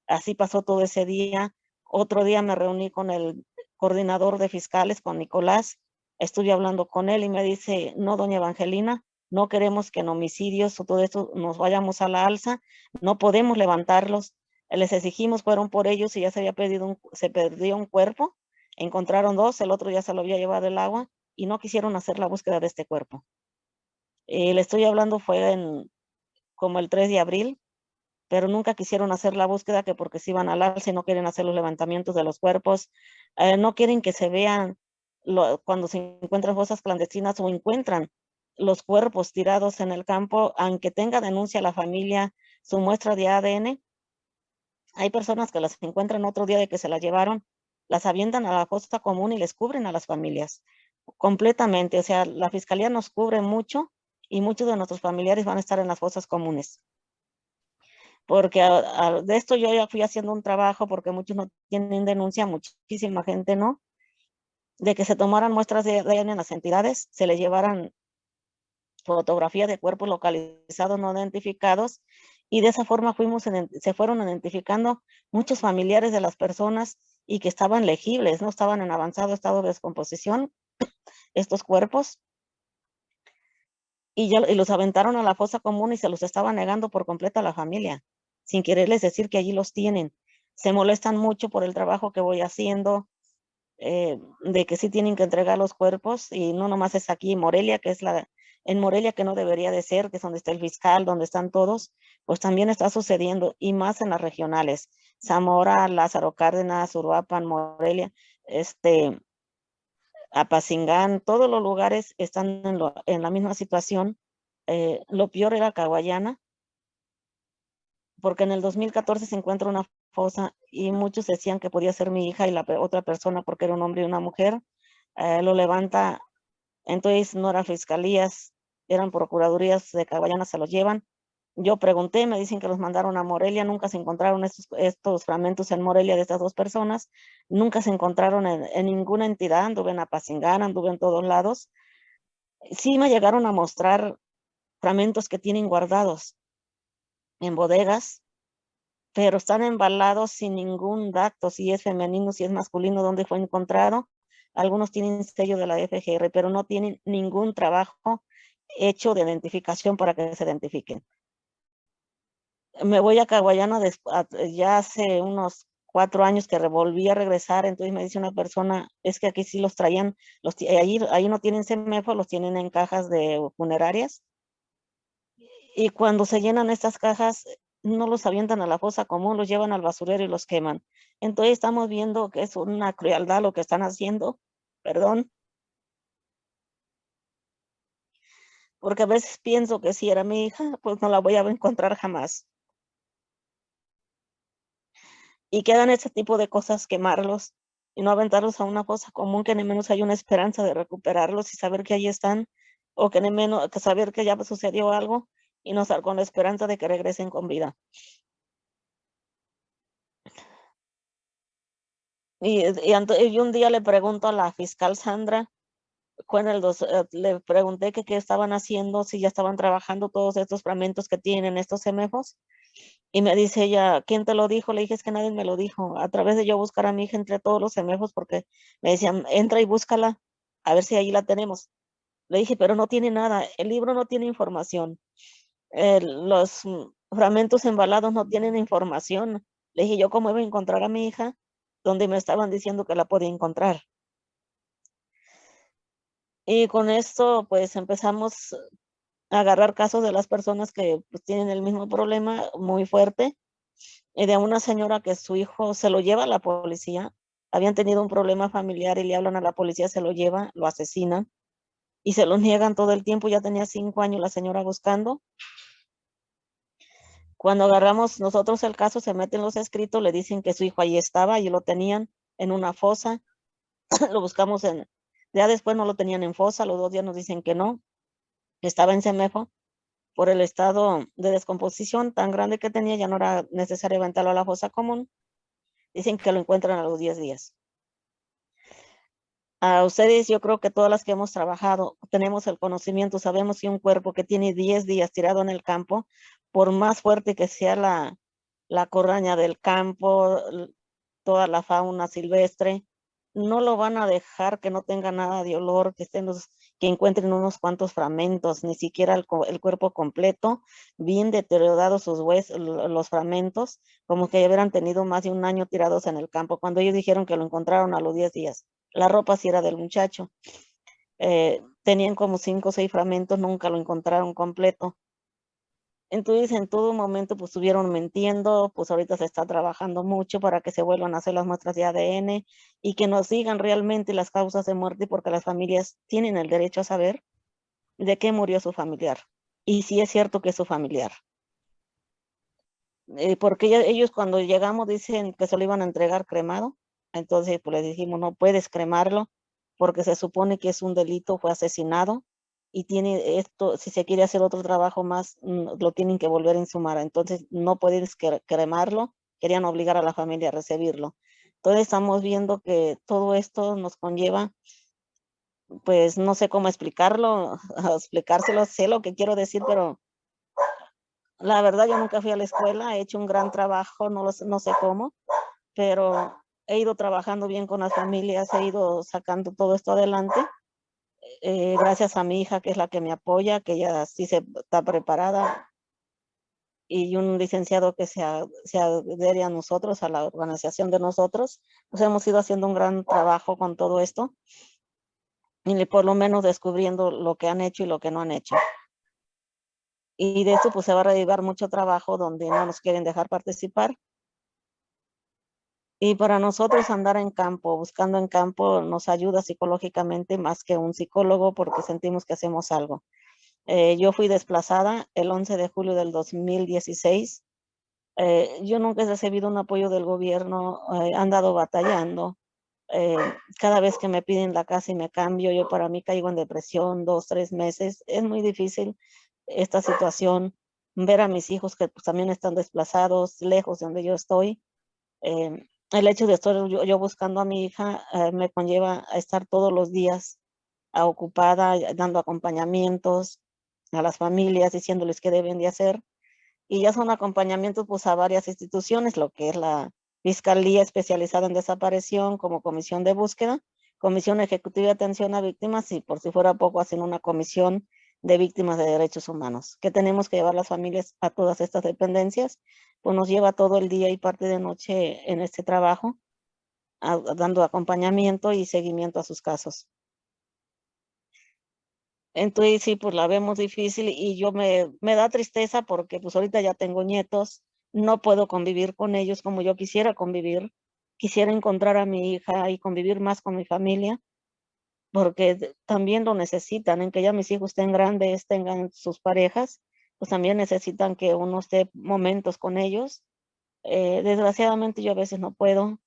Así pasó todo ese día. Otro día me reuní con el coordinador de fiscales, con Nicolás. Estuve hablando con él y me dice, no, doña Evangelina, no queremos que en homicidios o todo esto nos vayamos a la alza, no podemos levantarlos. Les exigimos, fueron por ellos, y ya se perdió un cuerpo, encontraron 2, el otro ya se lo había llevado el agua, y no quisieron hacer la búsqueda de este cuerpo. Le estoy hablando, fue como el 3 de abril, pero nunca quisieron hacer la búsqueda, que porque se iban al alza y no quieren hacer los levantamientos de los cuerpos, no quieren que se vean cuando se encuentran fosas clandestinas o encuentran los cuerpos tirados en el campo, aunque tenga denuncia la familia, su muestra de ADN. Hay personas que las encuentran otro día de que se las llevaron, las avientan a la fosa común y les cubren a las familias completamente. O sea, la fiscalía nos cubre mucho, y muchos de nuestros familiares van a estar en las fosas comunes. Porque de esto yo ya fui haciendo un trabajo, porque muchos no tienen denuncia, muchísima gente no, de que se tomaran muestras de ADN en las entidades, se les llevaran fotografía de cuerpos localizados no identificados, y de esa forma se fueron identificando muchos familiares de las personas, y que estaban legibles, no estaban en avanzado estado de descomposición estos cuerpos, y los aventaron a la fosa común, y se los estaba negando por completo a la familia, sin quererles decir que allí los tienen. Se molestan mucho por el trabajo que voy haciendo, de que sí tienen que entregar los cuerpos, y no nomás es aquí en Morelia, en Morelia, que no debería de ser, que es donde está el fiscal, donde están todos, pues también está sucediendo, y más en las regionales, Zamora, Lázaro Cárdenas, Uruapan, Morelia, Apacingán, todos los lugares están en la misma situación. Lo peor era Caguayana, porque en el 2014 se encuentra una fosa y muchos decían que podía ser mi hija y la otra persona, porque era un hombre y una mujer, lo levanta. Entonces no eran fiscalías, eran procuradurías de Caguayana, se los llevan. Yo pregunté, me dicen que los mandaron a Morelia, nunca se encontraron estos fragmentos en Morelia de estas dos personas, nunca se encontraron en ninguna entidad, anduve en Apatzingán, anduve en todos lados. Sí me llegaron a mostrar fragmentos que tienen guardados en bodegas, pero están embalados sin ningún dato, si es femenino, si es masculino, dónde fue encontrado. Algunos tienen sello de la FGR, pero no tienen ningún trabajo hecho de identificación para que se identifiquen. Me voy a Caguayana ya hace unos 4 años que volví a regresar, entonces me dice una persona, es que aquí sí los traían, ahí no tienen CEMEFO, los tienen en cajas de funerarias, y cuando se llenan estas cajas, no los avientan a la fosa común, los llevan al basurero y los queman. Entonces estamos viendo que es una crueldad lo que están haciendo, perdón, porque a veces pienso que si era mi hija, pues no la voy a encontrar jamás. Y que hagan ese tipo de cosas, quemarlos y no aventarlos a una fosa común, que ni menos hay una esperanza de recuperarlos y saber que ahí están, o que ni menos que saber que ya sucedió algo y no estar con la esperanza de que regresen con vida. Y un día le pregunto a la fiscal Sandra, le pregunté que qué estaban haciendo, si ya estaban trabajando todos estos fragmentos que tienen estos CEMEFOS, y me dice ella, ¿quién te lo dijo? Le dije, es que nadie me lo dijo, a través de yo buscar a mi hija entre todos los CEMEFOS, porque me decían, entra y búscala, a ver si ahí la tenemos. Le dije, pero no tiene nada, el libro no tiene información, los fragmentos embalados no tienen información. Le dije, ¿yo cómo iba a encontrar a mi hija donde me estaban diciendo que la podía encontrar? Y con esto, pues empezamos a agarrar casos de las personas que pues, tienen el mismo problema muy fuerte, y de una señora que su hijo se lo lleva a la policía, habían tenido un problema familiar y le hablan a la policía, se lo lleva, lo asesinan y se lo niegan todo el tiempo. Ya tenía 5 años la señora buscando. Cuando agarramos nosotros el caso, se meten los escritos, le dicen que su hijo ahí estaba y lo tenían en una fosa. Lo buscamos ya después no lo tenían en fosa, los 2 días nos dicen que no, estaba en CEMEFO. Por el estado de descomposición tan grande que tenía, ya no era necesario aventarlo a la fosa común. Dicen que lo encuentran a los 10 días. A ustedes, yo creo que todas las que hemos trabajado, tenemos el conocimiento, sabemos que un cuerpo que tiene 10 días tirado en el campo, por más fuerte que sea la corraña del campo, toda la fauna silvestre, no lo van a dejar que no tenga nada de olor, que encuentren unos cuantos fragmentos, ni siquiera el cuerpo completo, bien deteriorados sus huesos, los fragmentos, como que ya hubieran tenido más de un año tirados en el campo, cuando ellos dijeron que lo encontraron a los 10 días. La ropa sí era del muchacho. Tenían como 5 o 6 fragmentos, nunca lo encontraron completo. Entonces, en todo momento, pues estuvieron mintiendo, pues ahorita se está trabajando mucho para que se vuelvan a hacer las muestras de ADN y que nos digan realmente las causas de muerte, porque las familias tienen el derecho a saber de qué murió su familiar y si es cierto que es su familiar. Porque ellos cuando llegamos dicen que se lo iban a entregar cremado, entonces pues les dijimos, no puedes cremarlo porque se supone que es un delito, fue asesinado y tiene esto, si se quiere hacer otro trabajo más, lo tienen que volver a insumar, entonces no puedes cremarlo, querían obligar a la familia a recibirlo. Entonces estamos viendo que todo esto nos conlleva, pues no sé cómo explicarlo, explicárselo, sé lo que quiero decir, pero la verdad yo nunca fui a la escuela, he hecho un gran trabajo, no sé cómo, pero he ido trabajando bien con las familias, he ido sacando todo esto adelante. Gracias a mi hija, que es la que me apoya, que ella sí está preparada, y un licenciado que se adhiere a nosotros, a la organización de nosotros. Pues hemos ido haciendo un gran trabajo con todo esto y por lo menos descubriendo lo que han hecho y lo que no han hecho. Y de esto pues se va a derivar mucho trabajo donde no nos quieren dejar participar. Y para nosotros andar en campo, buscando en campo, nos ayuda psicológicamente más que un psicólogo, porque sentimos que hacemos algo. Yo fui desplazada el 11 de julio del 2016. Yo nunca he recibido un apoyo del gobierno, he andado batallando. Cada vez que me piden la casa y me cambio, yo para mí caigo en depresión 2, 3 meses. Es muy difícil esta situación, ver a mis hijos que pues, también están desplazados, lejos de donde yo estoy. El hecho de estar yo buscando a mi hija me conlleva a estar todos los días ocupada, dando acompañamientos a las familias, diciéndoles qué deben de hacer. Y ya son acompañamientos pues, a varias instituciones, lo que es la Fiscalía Especializada en Desaparición, como Comisión de Búsqueda, Comisión Ejecutiva de Atención a Víctimas y por si fuera poco hacen una comisión de víctimas de derechos humanos, que tenemos que llevar las familias a todas estas dependencias, pues nos lleva todo el día y parte de noche en este trabajo, dando acompañamiento y seguimiento a sus casos. Entonces sí, pues la vemos difícil y yo me da tristeza porque pues ahorita ya tengo nietos, no puedo convivir con ellos como yo quisiera convivir. Quisiera encontrar a mi hija y convivir más con mi familia, porque también lo necesitan, en que ya mis hijos estén grandes, tengan sus parejas, pues también necesitan que uno esté momentos con ellos. Desgraciadamente yo a veces no puedo,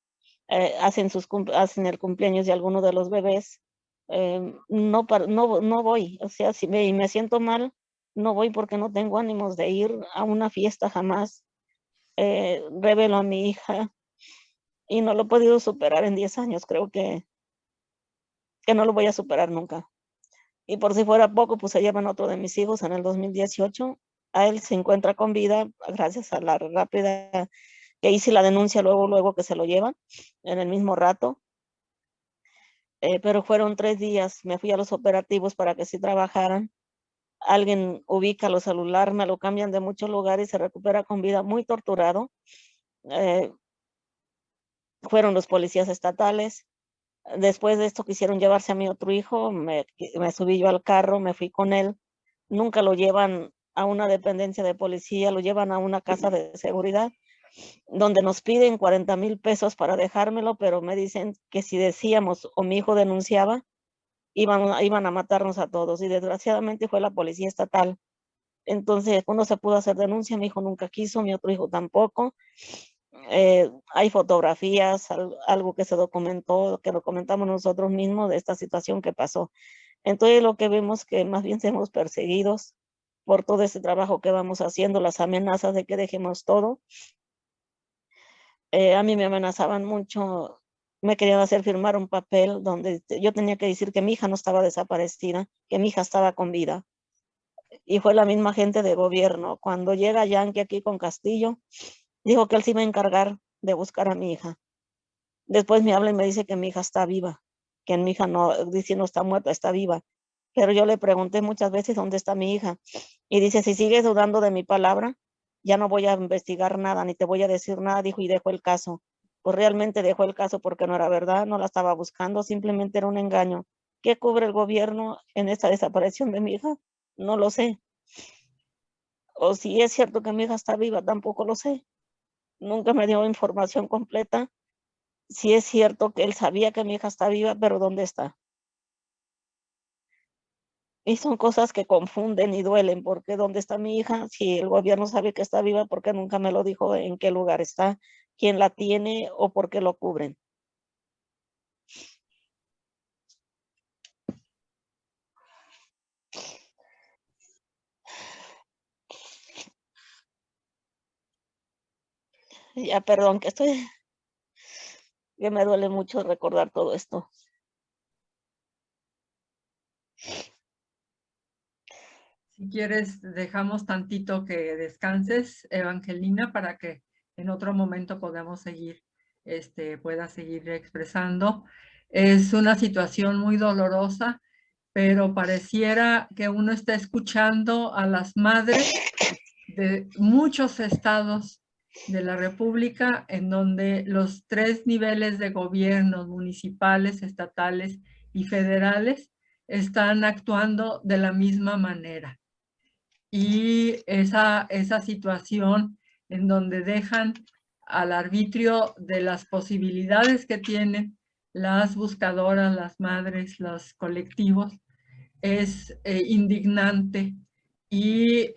hacen el cumpleaños de alguno de los bebés, no voy, o sea, si me siento mal, no voy porque no tengo ánimos de ir a una fiesta jamás. Revelo a mi hija y no lo he podido superar en 10 años, creo que no lo voy a superar nunca. Y por si fuera poco, pues se llevan otro de mis hijos en el 2018. A él se encuentra con vida gracias a la rápida que hice la denuncia luego que se lo llevan en el mismo rato. Pero fueron 3 días, me fui a los operativos para que sí trabajaran. Alguien ubica los celular, me lo cambian de muchos lugares y se recupera con vida, muy torturado. Fueron los policías estatales. Después de esto quisieron llevarse a mi otro hijo, me subí yo al carro, me fui con él. Nunca lo llevan a una dependencia de policía, lo llevan a una casa de seguridad, donde nos piden 40,000 pesos para dejármelo, pero me dicen que si decíamos o mi hijo denunciaba, iban a matarnos a todos. Y desgraciadamente fue la policía estatal. Entonces, uno se pudo hacer denuncia, mi hijo nunca quiso, mi otro hijo tampoco. Hay fotografías, algo que se documentó, que documentamos nosotros mismos de esta situación que pasó. Entonces, lo que vemos que más bien somos perseguidos por todo este trabajo que vamos haciendo, las amenazas de que dejemos todo. A mí me amenazaban mucho, me querían hacer firmar un papel donde yo tenía que decir que mi hija no estaba desaparecida, que mi hija estaba con vida. Y fue la misma gente de gobierno. Cuando llega Yankee aquí con Castillo, dijo que él se iba a encargar de buscar a mi hija. Después me habla y me dice que mi hija está viva, que mi hija no, dice no está muerta, está viva. Pero yo le pregunté muchas veces dónde está mi hija. Y dice, si sigues dudando de mi palabra, ya no voy a investigar nada, ni te voy a decir nada, dijo, y dejó el caso. Pues realmente dejó el caso porque no era verdad, no la estaba buscando, simplemente era un engaño. ¿Qué cubre el gobierno en esta desaparición de mi hija? No lo sé. O si es cierto que mi hija está viva, tampoco lo sé. Nunca me dio información completa. Si es cierto que él sabía que mi hija está viva, pero ¿dónde está? Y son cosas que confunden y duelen, porque ¿dónde está mi hija? Si el gobierno sabe que está viva, ¿por qué nunca me lo dijo en qué lugar está, quién la tiene o por qué lo cubren? Ya, perdón, que me duele mucho recordar todo esto. Si quieres, dejamos tantito que descanses, Evangelina, para que en otro momento podamos seguir, puedas seguir expresando. Es una situación muy dolorosa, pero pareciera que uno está escuchando a las madres de muchos estados de la República, en donde los 3 niveles de gobierno, municipales, estatales y federales, están actuando de la misma manera. Y esa situación en donde dejan al arbitrio de las posibilidades que tienen las buscadoras, las madres, los colectivos, es indignante. Y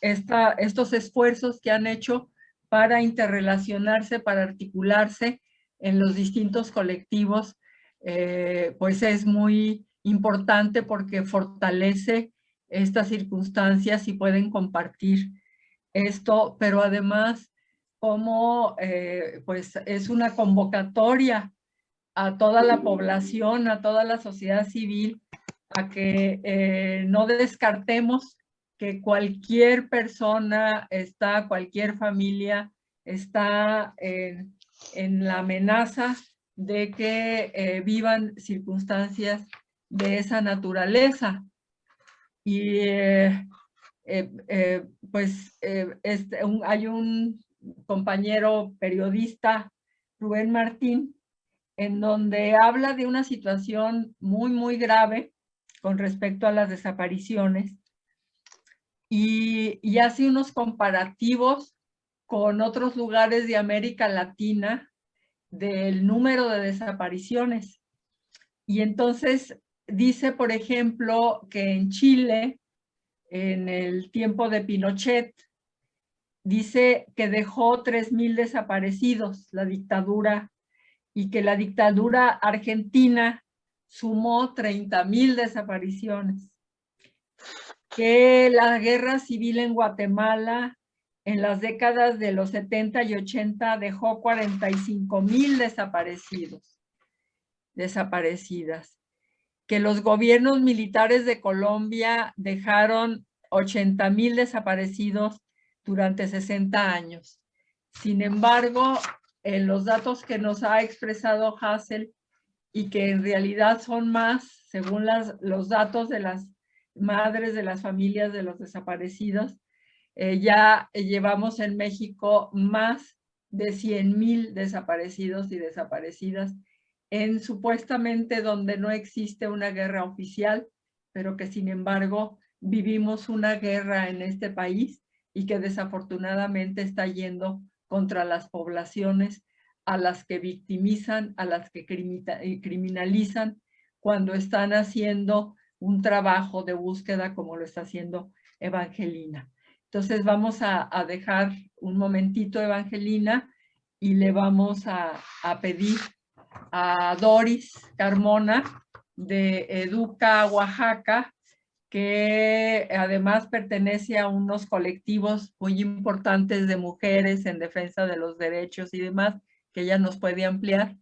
estos esfuerzos que han hecho para interrelacionarse, para articularse en los distintos colectivos, pues es muy importante porque fortalece estas circunstancias y pueden compartir esto, pero además como pues es una convocatoria a toda la población, a toda la sociedad civil, a que no descartemos que cualquier persona cualquier familia está en la amenaza de que vivan circunstancias de esa naturaleza. Y hay un compañero periodista, Rubén Martín, en donde habla de una situación muy, muy grave con respecto a las desapariciones y hace unos comparativos con otros lugares de América Latina del número de desapariciones. Y entonces dice, por ejemplo, que en Chile, en el tiempo de Pinochet, dice que dejó 3,000 desaparecidos la dictadura y que la dictadura argentina sumó 30,000 desapariciones. Que la guerra civil en Guatemala en las décadas de los 70 y 80 dejó 45,000 desaparecidas. Que los gobiernos militares de Colombia dejaron 80,000 desaparecidos durante 60 años. Sin embargo, en los datos que nos ha expresado Hassel y que en realidad son más, según los datos de las madres de las familias de los desaparecidos, ya llevamos en México más de 100,000 desaparecidos y desaparecidas en supuestamente donde no existe una guerra oficial, pero que sin embargo vivimos una guerra en este país y que desafortunadamente está yendo contra las poblaciones a las que victimizan, a las que criminalizan cuando están haciendo un trabajo de búsqueda como lo está haciendo Evangelina. Entonces vamos a dejar un momentito Evangelina y le vamos a pedir a Doris Carmona de Educa Oaxaca, que además pertenece a unos colectivos muy importantes de mujeres en defensa de los derechos y demás, que ella nos puede ampliar,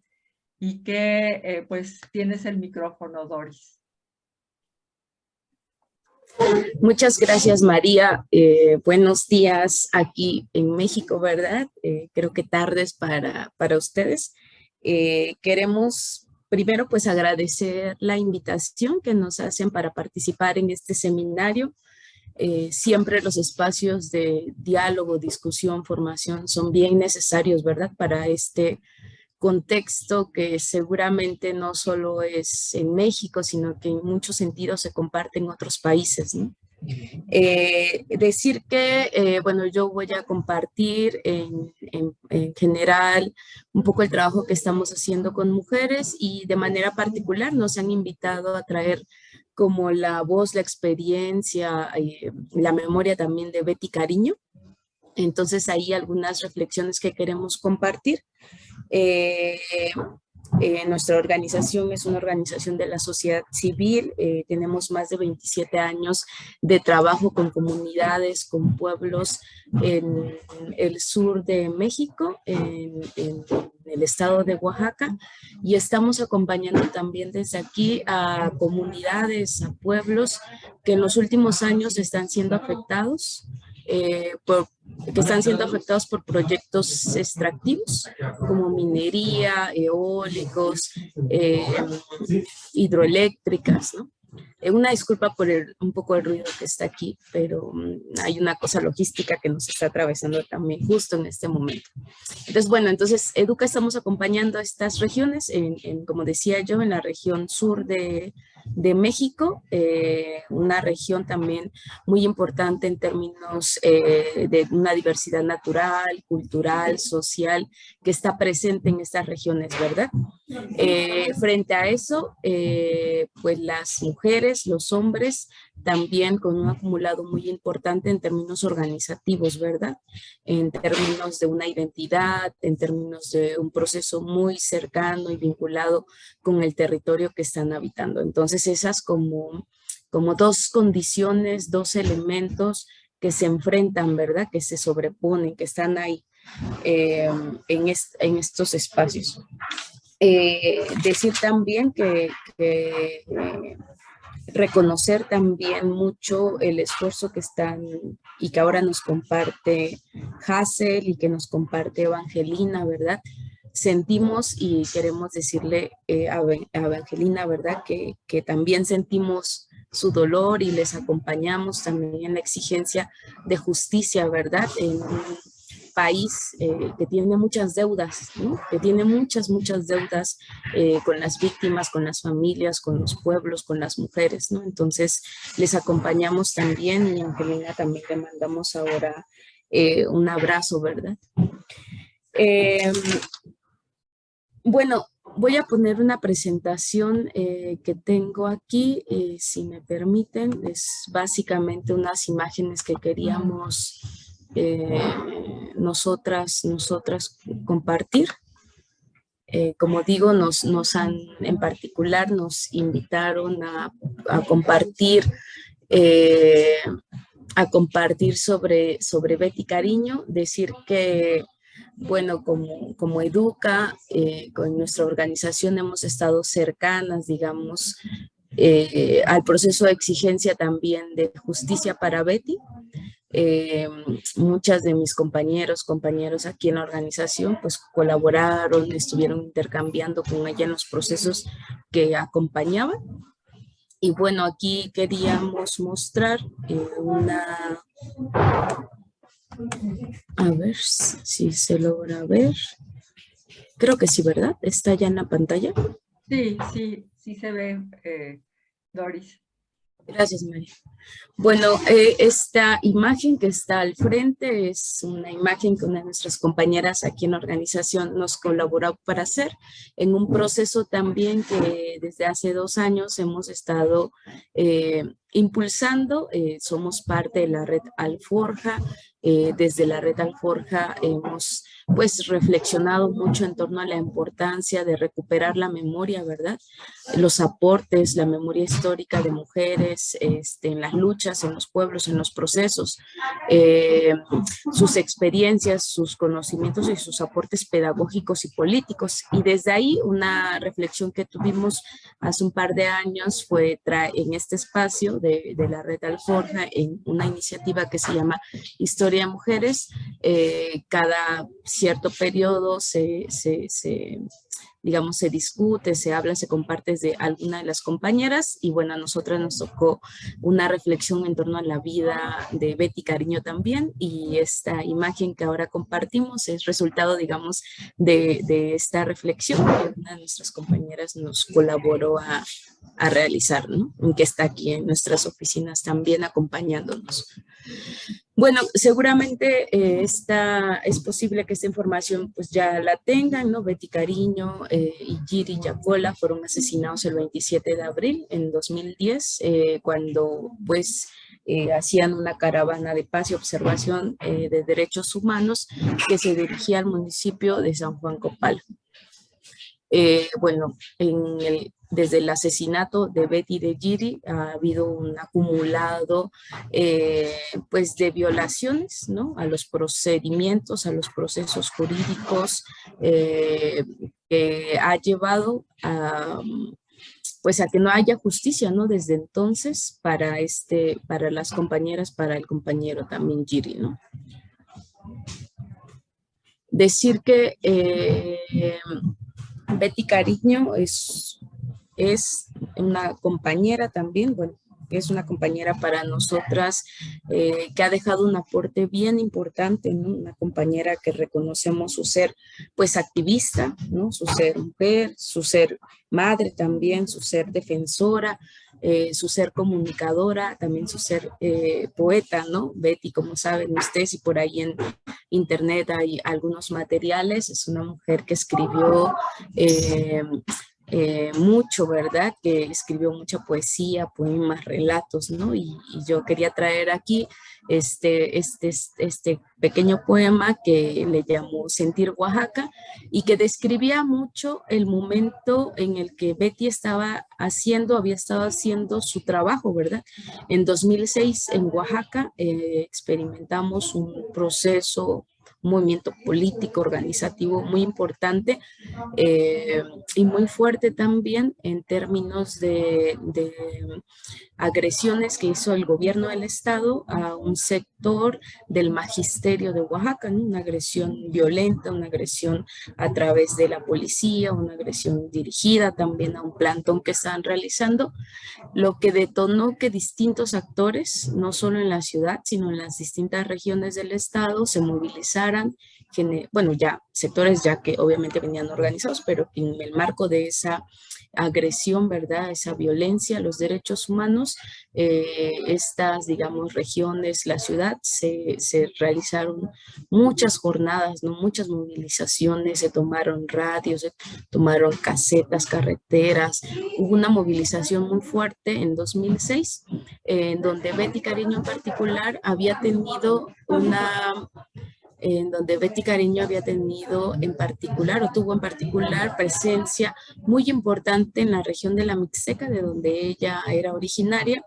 y que pues tienes el micrófono, Doris. Muchas gracias, María. Buenos días aquí en México, ¿verdad? Creo que tardes para ustedes. Queremos primero pues agradecer la invitación que nos hacen para participar en este seminario. Siempre los espacios de diálogo, discusión, formación son bien necesarios, ¿verdad? Para este contexto que seguramente no solo es en México, sino que en muchos sentidos se comparte en otros países, ¿no? Decir que, bueno, yo voy a compartir en general un poco el trabajo que estamos haciendo con mujeres y de manera particular nos han invitado a traer como la voz, la experiencia, la memoria también de Betty Cariño. Entonces ahí algunas reflexiones que queremos compartir. Nuestra organización es una organización de la sociedad civil, tenemos más de 27 años de trabajo con comunidades, con pueblos en el sur de México, en el estado de Oaxaca, y estamos acompañando también desde aquí a comunidades, a pueblos que en los últimos años están siendo afectados por proyectos extractivos como minería, eólicos, hidroeléctricas, ¿no? Una disculpa por un poco el ruido que está aquí, pero hay una cosa logística que nos está atravesando también justo en este momento. Entonces, bueno, Educa estamos acompañando a estas regiones, como decía yo, en la región sur de México, una región también muy importante en términos de una diversidad natural, cultural, social, que está presente en estas regiones, ¿verdad? Frente a eso, pues las mujeres, los hombres, también con un acumulado muy importante en términos organizativos, ¿verdad? En términos de una identidad, en términos de un proceso muy cercano y vinculado con el territorio que están habitando. Entonces, esas como dos condiciones, dos elementos que se enfrentan, ¿verdad? Que se sobreponen, que están ahí en estos espacios. Decir también que reconocer también mucho el esfuerzo que están y que ahora nos comparte Hazel y que nos comparte Evangelina, ¿verdad? Sentimos y queremos decirle a Evangelina, ¿verdad? Que también sentimos su dolor y les acompañamos también en la exigencia de justicia, ¿verdad? En un país que tiene muchas deudas, ¿no? Que tiene muchas deudas con las víctimas, con las familias, con los pueblos, con las mujeres, ¿no? Entonces, les acompañamos también y Angelina también le mandamos ahora un abrazo, ¿verdad? Bueno, voy a poner una presentación que tengo aquí, si me permiten, es básicamente unas imágenes que queríamos nosotras compartir. Como digo, en particular nos invitaron a compartir sobre Betty Cariño, decir que, bueno, como Educa, con nuestra organización hemos estado cercanas, digamos, al proceso de exigencia también de justicia para Betty. Muchas de mis compañeros aquí en la organización pues colaboraron, estuvieron intercambiando con ella en los procesos que acompañaban. Y bueno, aquí queríamos mostrar a ver si se logra ver. Creo que sí, ¿verdad? ¿Está ya en la pantalla? Sí se ve, Doris. Gracias, María. Bueno, esta imagen que está al frente es una imagen que una de nuestras compañeras aquí en la organización nos colaboró para hacer en un proceso también que desde hace 2 años hemos estado impulsando. Somos parte de la red Alforja. Desde la red Alforja hemos pues reflexionado mucho en torno a la importancia de recuperar la memoria, ¿verdad? Los aportes, la memoria histórica de mujeres en las luchas, en los pueblos, en los procesos, sus experiencias, sus conocimientos y sus aportes pedagógicos y políticos. Y desde ahí una reflexión que tuvimos hace un par de años fue en este espacio de la red Alforja, en una iniciativa que se llama Historia de Mujeres. Cada cierto periodo digamos, se discute, se habla, se comparte de alguna de las compañeras y bueno, a nosotras nos tocó una reflexión en torno a la vida de Betty Cariño también y esta imagen que ahora compartimos es resultado, digamos, de esta reflexión que una de nuestras compañeras nos colaboró a realizar, ¿no? Que está aquí en nuestras oficinas también acompañándonos. Bueno, seguramente es posible que esta información pues ya la tengan, ¿no? Betty Cariño y Giri Yacola fueron asesinados el 27 de abril en 2010, cuando pues hacían una caravana de paz y observación de derechos humanos que se dirigía al municipio de San Juan Copala. Bueno, desde el asesinato de Betty y de Giri ha habido un acumulado pues de violaciones, ¿no? A los procedimientos, a los procesos jurídicos que ha llevado pues a que no haya justicia, ¿no? Desde entonces para las compañeras, para el compañero también Giri, ¿no? Decir que Betty Cariño es una compañera también, bueno, es una compañera para nosotras que ha dejado un aporte bien importante, ¿no? Una compañera que reconocemos su ser, pues, activista, ¿no? Su ser mujer, su ser madre también, su ser defensora, su ser comunicadora, también su ser poeta, ¿no? Betty, como saben ustedes, y por ahí en internet hay algunos materiales, es una mujer que escribió mucho, ¿verdad? Que escribió mucha poesía, poemas, relatos, ¿no? Y yo quería traer aquí este pequeño poema que le llamó Sentir Oaxaca y que describía mucho el momento en el que Betty había estado haciendo su trabajo, ¿verdad? En 2006 en Oaxaca experimentamos un proceso, un movimiento político, organizativo muy importante y muy fuerte también en términos de agresiones que hizo el gobierno del estado a un sector del magisterio de Oaxaca, ¿no? Una agresión violenta, una agresión a través de la policía, una agresión dirigida también a un plantón que estaban realizando, lo que detonó que distintos actores, no solo en la ciudad, sino en las distintas regiones del estado, se movilizaran, bueno, ya sectores ya que obviamente venían organizados, pero que en el marco de esa agresión, ¿verdad? Esa violencia a los derechos humanos, estas, digamos, regiones, la ciudad, se realizaron muchas jornadas, ¿no? Muchas movilizaciones, se tomaron radios, se tomaron casetas, carreteras, hubo una movilización muy fuerte en 2006, en donde Betty Cariño en particular había tenido en particular o tuvo en particular presencia muy importante en la región de la Mixteca, de donde ella era originaria,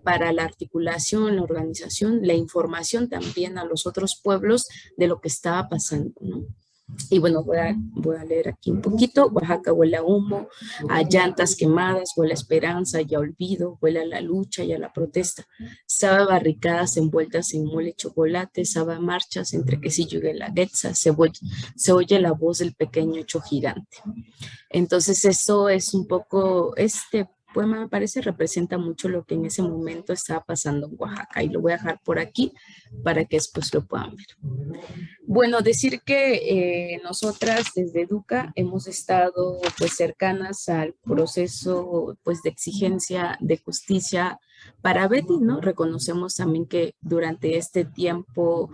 para la articulación, la organización, la información también a los otros pueblos de lo que estaba pasando, ¿no? Y bueno, voy a leer aquí un poquito. Oaxaca huele a humo, a llantas quemadas, huele a esperanza y a olvido, huele a la lucha y a la protesta. Sabe a barricadas envueltas en mole y chocolate, sabe a marchas entre quesillo y guelaguetza, se oye la voz del pequeño hecho gigante. Entonces eso es un poco, este poema me parece representa mucho lo que en ese momento estaba pasando en Oaxaca y lo voy a dejar por aquí para que después lo puedan ver. Bueno, decir que nosotras desde Educa hemos estado pues cercanas al proceso pues de exigencia de justicia para Betty, ¿no? Reconocemos también que durante este tiempo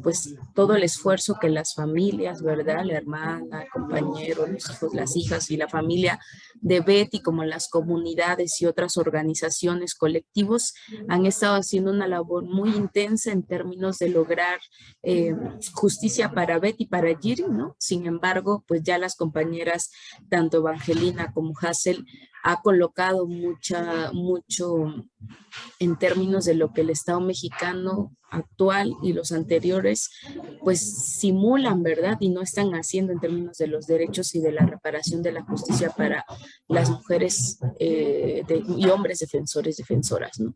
pues todo el esfuerzo que las familias, ¿verdad? La hermana, el compañero, los hijos, las hijas y la familia de Betty, como las comunidades y otras organizaciones, colectivos, han estado haciendo una labor muy intensa en términos de lograr justicia para Betty y para Giri, ¿no? Sin embargo, pues ya las compañeras, tanto Evangelina como Hazel, ha colocado mucho en términos de lo que el Estado mexicano actual y los anteriores pues simulan, ¿verdad? Y no están haciendo en términos de los derechos y de la reparación de la justicia para las mujeres y hombres defensoras, ¿no?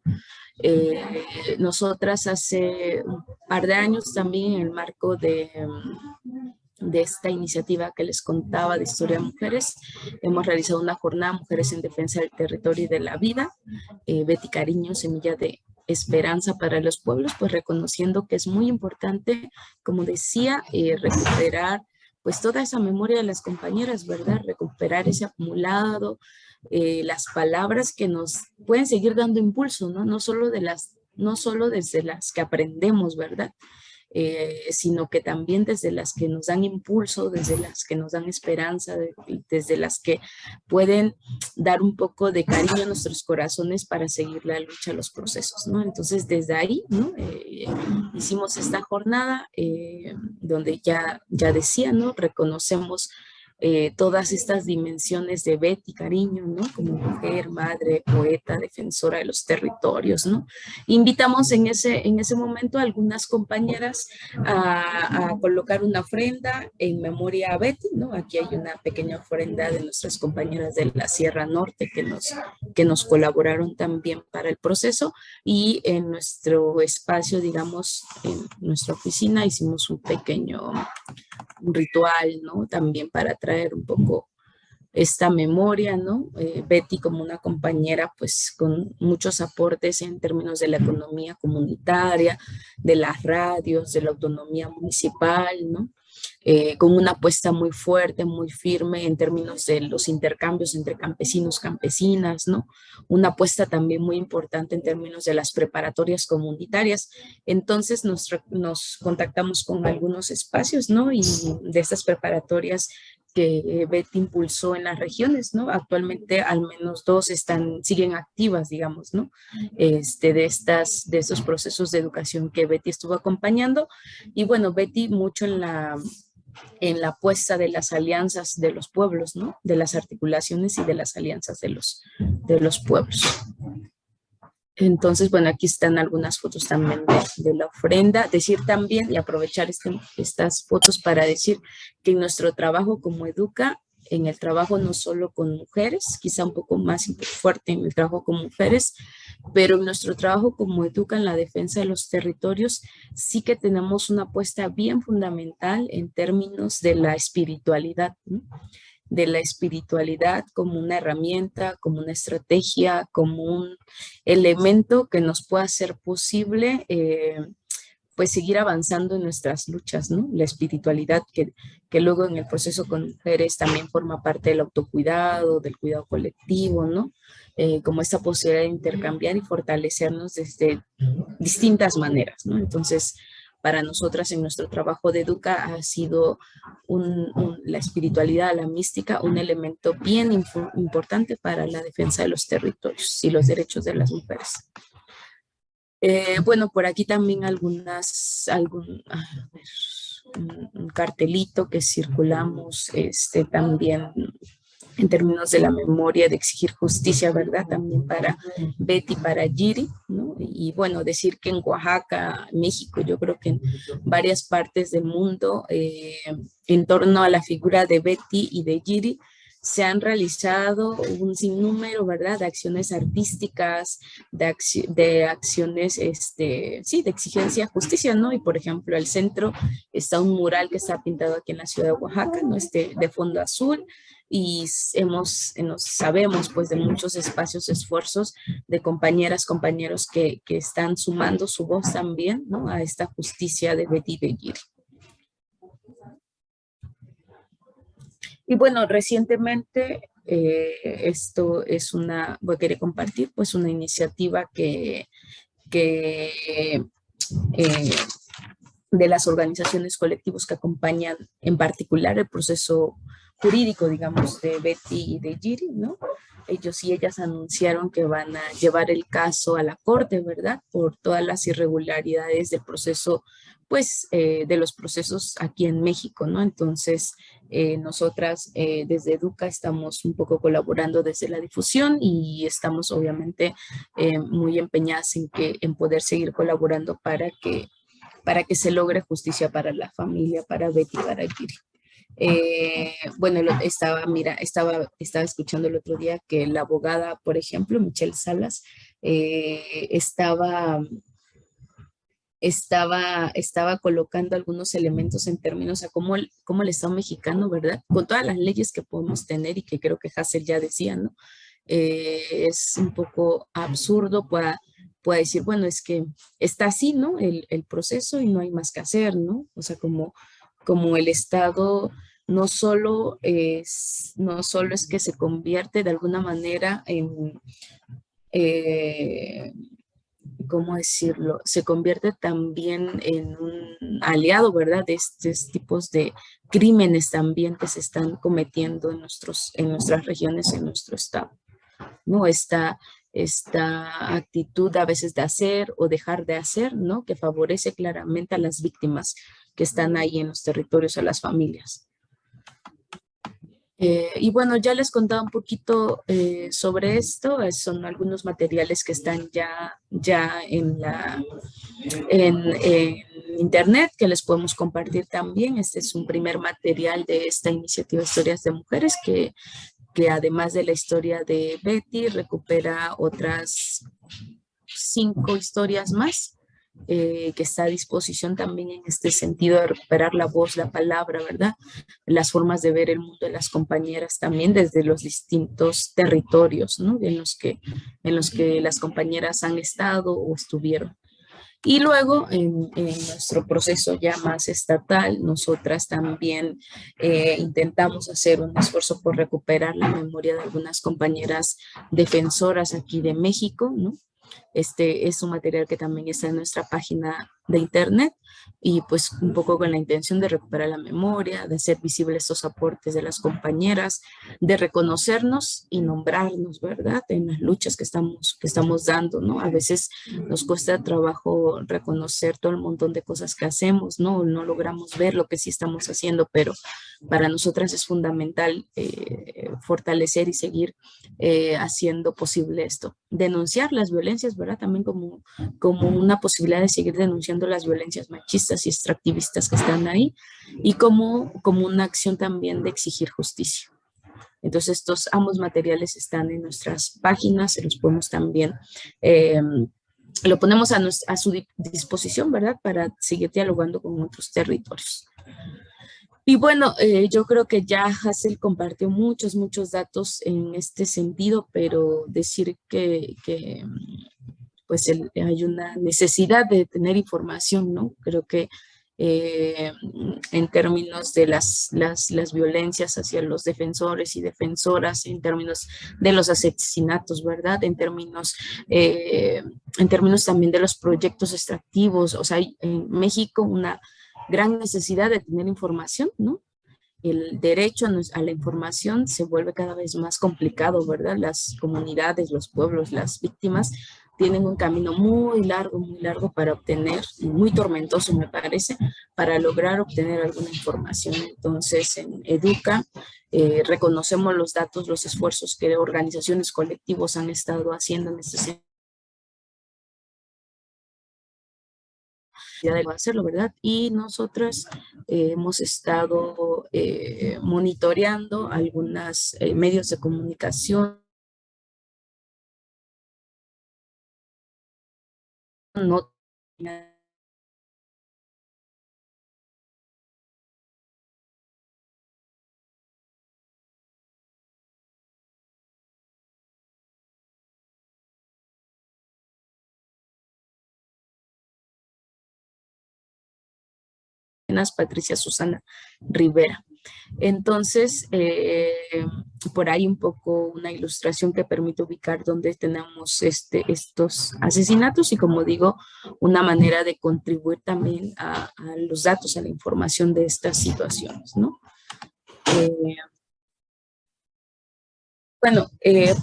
Nosotras hace un par de años también en el marco de esta iniciativa que les contaba de Historia de Mujeres, hemos realizado una jornada Mujeres en Defensa del Territorio y de la Vida, Betty Cariño, Semilla de Esperanza para los Pueblos, pues reconociendo que es muy importante, como decía, recuperar pues toda esa memoria de las compañeras, ¿verdad? Recuperar ese acumulado, las palabras que nos pueden seguir dando impulso, ¿no? No solo desde las que aprendemos, ¿verdad? Sino que también desde las que nos dan impulso, desde las que nos dan esperanza, desde las que pueden dar un poco de cariño a nuestros corazones para seguir la lucha, los procesos, ¿no? Entonces, desde ahí, ¿no? Hicimos esta jornada donde ya decía, ¿no? Reconocemos todas estas dimensiones de Betty Cariño, ¿no? Como mujer, madre, poeta, defensora de los territorios, ¿no? Invitamos en ese momento a algunas compañeras a colocar una ofrenda en memoria a Betty, ¿no? Aquí hay una pequeña ofrenda de nuestras compañeras de la Sierra Norte que nos colaboraron también para el proceso, y en nuestro espacio, digamos, en nuestra oficina hicimos un ritual, ¿no? También para traer un poco esta memoria, ¿no? Betty como una compañera, pues con muchos aportes en términos de la economía comunitaria, de las radios, de la autonomía municipal, ¿no? con una apuesta muy fuerte, muy firme en términos de los intercambios entre campesinos, campesinas, ¿no? Una apuesta también muy importante en términos de las preparatorias comunitarias. Entonces nos contactamos con algunos espacios, ¿no? Y de estas preparatorias que Betty impulsó en las regiones, ¿no? Actualmente al menos 2 siguen activas, digamos, ¿no? De estos procesos de educación que Betty estuvo acompañando. Y bueno, Betty mucho en la apuesta de las alianzas de los pueblos, ¿no? De las articulaciones y de las alianzas de los pueblos. Entonces, bueno, aquí están algunas fotos también de la ofrenda. Decir también y aprovechar estas fotos para decir que en nuestro trabajo como Educa, en el trabajo no solo con mujeres, quizá un poco más fuerte en el trabajo con mujeres, pero en nuestro trabajo como Educa en la defensa de los territorios, sí que tenemos una apuesta bien fundamental en términos de la espiritualidad, ¿no? De la espiritualidad como una herramienta, como una estrategia, como un elemento que nos pueda hacer posible pues seguir avanzando en nuestras luchas, ¿no? La espiritualidad que luego en el proceso con mujeres también forma parte del autocuidado, del cuidado colectivo, ¿no? Como esta posibilidad de intercambiar y fortalecernos desde distintas maneras, ¿no? Entonces, para nosotras en nuestro trabajo de Educa ha sido la espiritualidad, la mística, un elemento bien importante para la defensa de los territorios y los derechos de las mujeres. Bueno, por aquí también un cartelito que circulamos también en términos de la memoria, de exigir justicia, ¿verdad? También para Betty, para Giri, ¿no? Y bueno, decir que en Oaxaca, México, yo creo que en varias partes del mundo, en torno a la figura de Betty y de Giri, se han realizado un sinnúmero, ¿verdad?, de acciones artísticas, de acciones, sí, de exigencia de justicia, ¿no? Y por ejemplo, al centro está un mural que está pintado aquí en la ciudad de Oaxaca, ¿no? De fondo azul, y sabemos pues de muchos espacios, esfuerzos de compañeras, compañeros que están sumando su voz también, ¿no? A esta justicia de Betty de Giri. Y bueno, recientemente esto es voy a querer compartir pues una iniciativa que de las organizaciones colectivos que acompañan en particular el proceso jurídico, digamos, de Betty y de Giri, ¿no? Ellos y ellas anunciaron que van a llevar el caso a la corte, ¿verdad? Por todas las irregularidades del proceso, pues, de los procesos aquí en México, ¿no? Entonces, nosotras desde Educa estamos un poco colaborando desde la difusión y estamos obviamente muy empeñadas en poder seguir colaborando para que se logre justicia para la familia, para Betty, para Giri. Bueno, estaba escuchando el otro día que la abogada, por ejemplo, Michelle Salas, estaba colocando algunos elementos en términos a cómo el Estado mexicano, ¿verdad? Con todas las leyes que podemos tener y que creo que Hassel ya decía, ¿no? Es un poco absurdo pueda decir, bueno, es que está así, ¿no? El proceso y no hay más que hacer, ¿no? O sea, como el Estado no solo es que se convierte de alguna manera en, ¿cómo decirlo? Se convierte también en un aliado, ¿verdad? De estos tipos de crímenes también que se están cometiendo en nuestras regiones, en nuestro Estado, ¿no? Esta actitud a veces de hacer o dejar de hacer, ¿no? Que favorece claramente a las víctimas que están ahí en los territorios, a las familias. Y bueno, ya les contaba un poquito sobre esto. Son algunos materiales que están ya en internet que les podemos compartir también. Este es un primer material de esta iniciativa Historias de Mujeres que además de la historia de Betty recupera otras 5 historias más. Que está a disposición también en este sentido de recuperar la voz, la palabra, ¿verdad? Las formas de ver el mundo de las compañeras también desde los distintos territorios, ¿no? En los que las compañeras han estado o estuvieron. Y luego en nuestro proceso ya más estatal, nosotras también intentamos hacer un esfuerzo por recuperar la memoria de algunas compañeras defensoras aquí de México, ¿no? Este es un material que también está en nuestra página de internet y pues un poco con la intención de recuperar la memoria, de hacer visibles estos aportes de las compañeras, de reconocernos y nombrarnos, ¿verdad? En las luchas que estamos dando, ¿no? A veces nos cuesta trabajo reconocer todo el montón de cosas que hacemos, ¿no? No logramos ver lo que sí estamos haciendo, pero para nosotras es fundamental fortalecer y seguir haciendo posible esto. Denunciar las violencias, ¿verdad? También como una posibilidad de seguir denunciando las violencias machistas y extractivistas que están ahí y como una acción también de exigir justicia. Entonces, estos ambos materiales están en nuestras páginas, se los podemos también, lo ponemos a su disposición, ¿verdad? Para seguir dialogando con otros territorios. Y bueno, yo creo que ya Hazel compartió muchos datos en este sentido, pero decir que pues hay una necesidad de tener información, ¿no? Creo que en términos de las violencias hacia los defensores y defensoras, en términos de los asesinatos, ¿verdad? En términos también de los proyectos extractivos, o sea, hay en México una gran necesidad de tener información, ¿no? El derecho a la información se vuelve cada vez más complicado, ¿verdad? Las comunidades, los pueblos, las víctimas tienen un camino muy largo para obtener, y muy tormentoso me parece, para lograr obtener alguna información. Entonces, en Educa reconocemos los datos, los esfuerzos que organizaciones, colectivos han estado haciendo en este sentido. De hacerlo, ¿verdad? Y nosotras hemos estado monitoreando algunos medios de comunicación, no Patricia Susana Rivera. Entonces, por ahí un poco una ilustración que permite ubicar dónde tenemos estos asesinatos y, como digo, una manera de contribuir también a los datos, a la información de estas situaciones, ¿no? Bueno,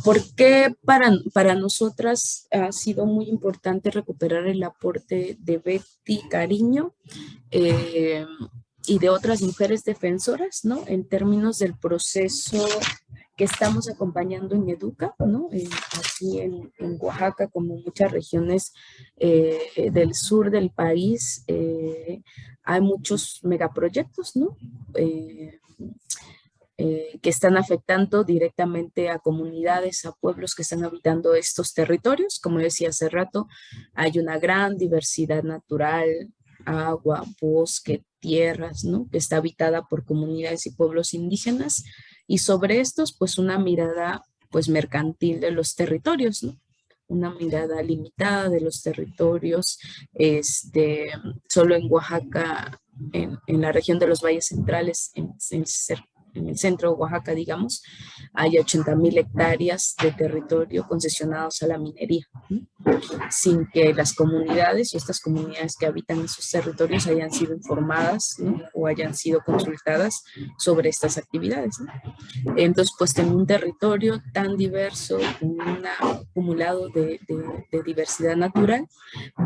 ¿por qué para nosotras ha sido muy importante recuperar el aporte de Betty Cariño y de otras mujeres defensoras, ¿no? En términos del proceso que estamos acompañando en Educa, ¿no? Aquí en Oaxaca, como muchas regiones del sur del país, hay muchos megaproyectos, ¿no? Que están afectando directamente a comunidades, a pueblos que están habitando estos territorios. Como decía hace rato, hay una gran diversidad natural, agua, bosque, tierras, ¿no? Que está habitada por comunidades y pueblos indígenas, y sobre estos, pues una mirada, pues mercantil de los territorios, ¿no? Una mirada limitada de los territorios, solo en Oaxaca, en la región de los valles centrales, en el centro de Oaxaca, digamos, hay 80,000 hectáreas de territorio concesionados a la minería, ¿no? Sin que las comunidades o estas comunidades que habitan esos territorios hayan sido informadas, ¿no? O hayan sido consultadas sobre estas actividades, ¿no? Entonces, pues en un territorio tan diverso, con un acumulado de diversidad natural,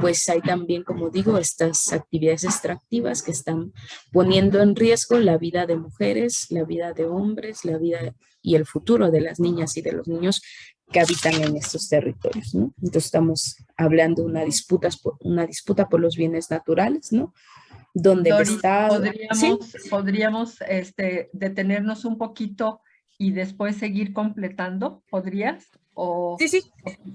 pues hay también, como digo, estas actividades extractivas que están poniendo en riesgo la vida de mujeres, la vida de hombres, la vida y el futuro de las niñas y de los niños que habitan en estos territorios, ¿no? Entonces estamos hablando de una disputa por los bienes naturales, ¿no? Donde Doris, el Estado... ¿podríamos detenernos un poquito y después seguir completando? ¿Podrías?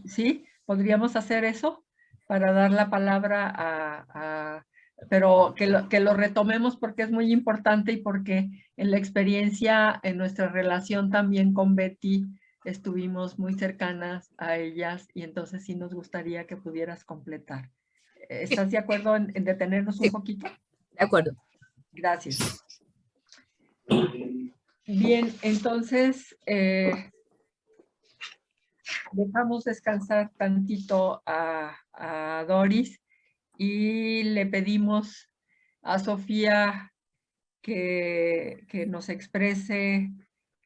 ¿Sí? ¿Podríamos hacer eso? Para dar la palabra pero que lo retomemos porque es muy importante y porque en la experiencia, en nuestra relación también con Betty, estuvimos muy cercanas a ellas y entonces sí nos gustaría que pudieras completar. ¿Estás de acuerdo en detenernos un poquito? De acuerdo. Gracias. Bien, entonces dejamos descansar tantito a Doris y le pedimos a Sofía que nos exprese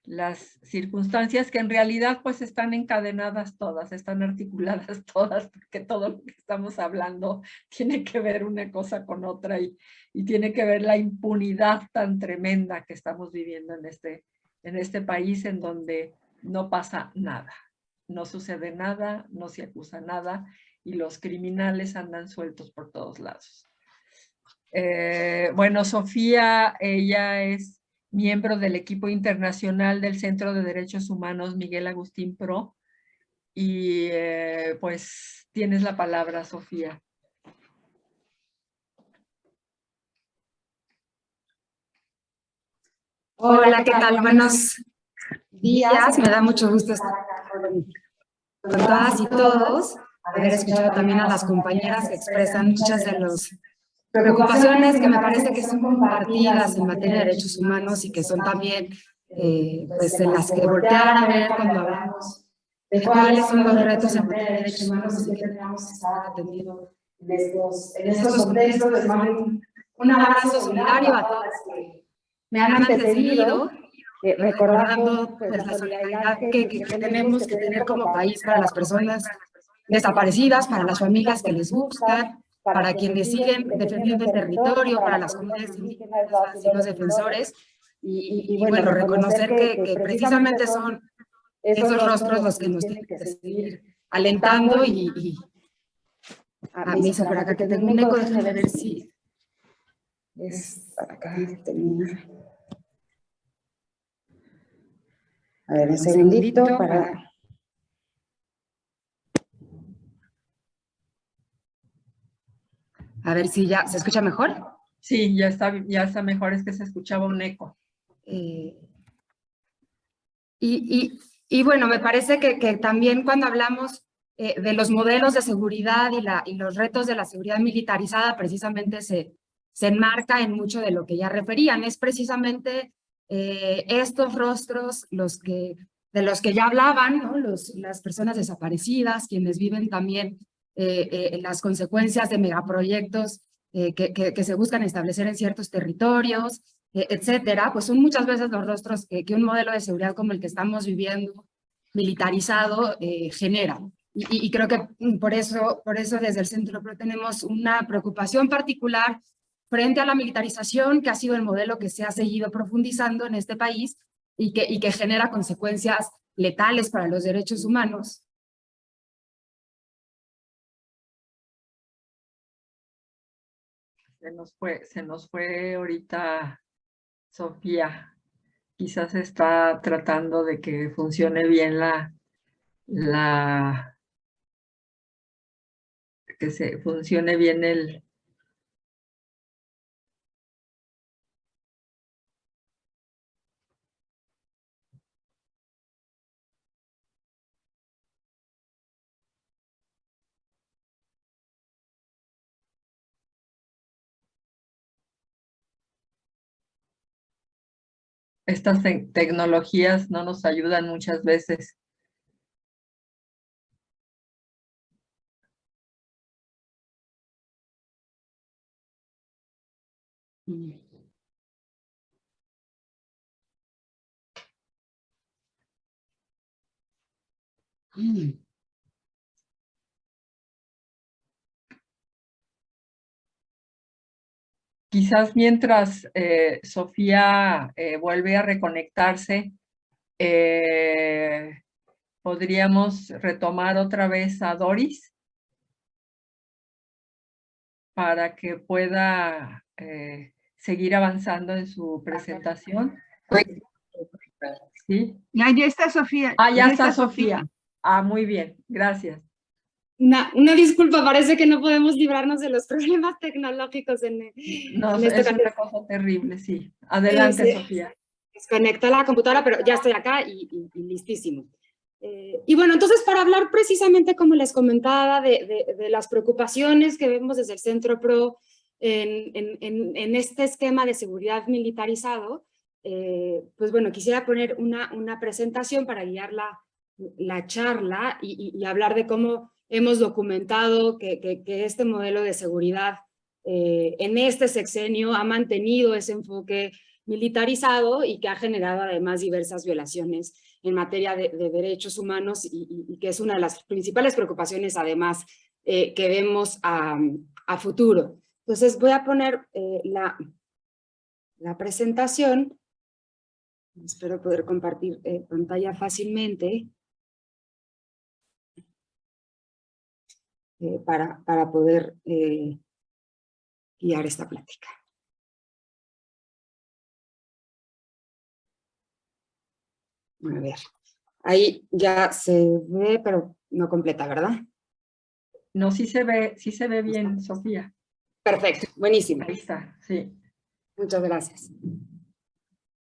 las circunstancias que en realidad pues están encadenadas todas, están articuladas todas, porque todo lo que estamos hablando tiene que ver una cosa con otra y tiene que ver la impunidad tan tremenda que estamos viviendo en este país en donde no pasa nada, no sucede nada, no se acusa nada y los criminales andan sueltos por todos lados. Bueno, Sofía, ella es miembro del equipo internacional del Centro de Derechos Humanos Miguel Agustín Pro. Y pues tienes la palabra, Sofía. Hola, ¿qué tal? Buenos días. Me da mucho gusto estar acá con todas y todos. Haber escuchado también a las compañeras que expresan muchas de las preocupaciones que me parece que son compartidas en materia de derechos humanos y que son también pues en las que voltear a ver cuando hablamos de cuáles son los retos en materia de derechos humanos y que tenemos que estar atendiendo en estos contextos. Les mando un abrazo solidario a todas las que me han antecedido, recordando pues, la solidaridad que tenemos que tener como país para las personas desaparecidas, para las familias que les buscan, para quienes siguen defendiendo el territorio, para las comunidades indígenas y los defensores, y bueno, reconocer que precisamente son esos rostros los que nos tienen que seguir alentando y me dice por acá que tengo un eco, déjame ver si es para acá, termina. A ver, un segundito para... A ver si ya se escucha mejor. Sí, ya está mejor, es que se escuchaba un eco. Y bueno, me parece que también cuando hablamos de los modelos de seguridad y los retos de la seguridad militarizada, precisamente se enmarca en mucho de lo que ya referían. Es precisamente estos rostros de los que ya hablaban, ¿no? Las personas desaparecidas, quienes viven también las consecuencias de megaproyectos que se buscan establecer en ciertos territorios, etcétera, pues son muchas veces los rostros que un modelo de seguridad como el que estamos viviendo, militarizado, genera. Y creo que por eso desde el Centro Pro tenemos una preocupación particular frente a la militarización, que ha sido el modelo que se ha seguido profundizando en este país y que genera consecuencias letales para los derechos humanos. Se nos fue ahorita Sofía. Quizás está tratando de que funcione bien que se funcione bien el... Estas tecnologías no nos ayudan muchas veces. Quizás mientras Sofía vuelve a reconectarse, podríamos retomar otra vez a Doris para que pueda seguir avanzando en su presentación. ¿Sí? Ya está Sofía. Ya está Sofía. Muy bien, gracias. Una disculpa, parece que no podemos librarnos de los problemas tecnológicos No, es una cosa terrible, sí. Adelante, Sofía. Desconectó la computadora, pero ya estoy acá y listísimo. Y bueno, entonces para hablar precisamente, como les comentaba, de las preocupaciones que vemos desde el Centro PRO en este esquema de seguridad militarizado, pues bueno, quisiera poner una presentación para guiar la charla y hablar de cómo hemos documentado que este modelo de seguridad en este sexenio ha mantenido ese enfoque militarizado y que ha generado además diversas violaciones en materia de derechos humanos y que es una de las principales preocupaciones además que vemos a futuro. Entonces voy a poner la presentación. Espero poder compartir pantalla fácilmente para poder guiar esta plática. A ver, ahí ya se ve, pero no completa, ¿verdad? No, sí se ve bien, Sofía. Perfecto, buenísimo. Ahí está, sí. Muchas gracias.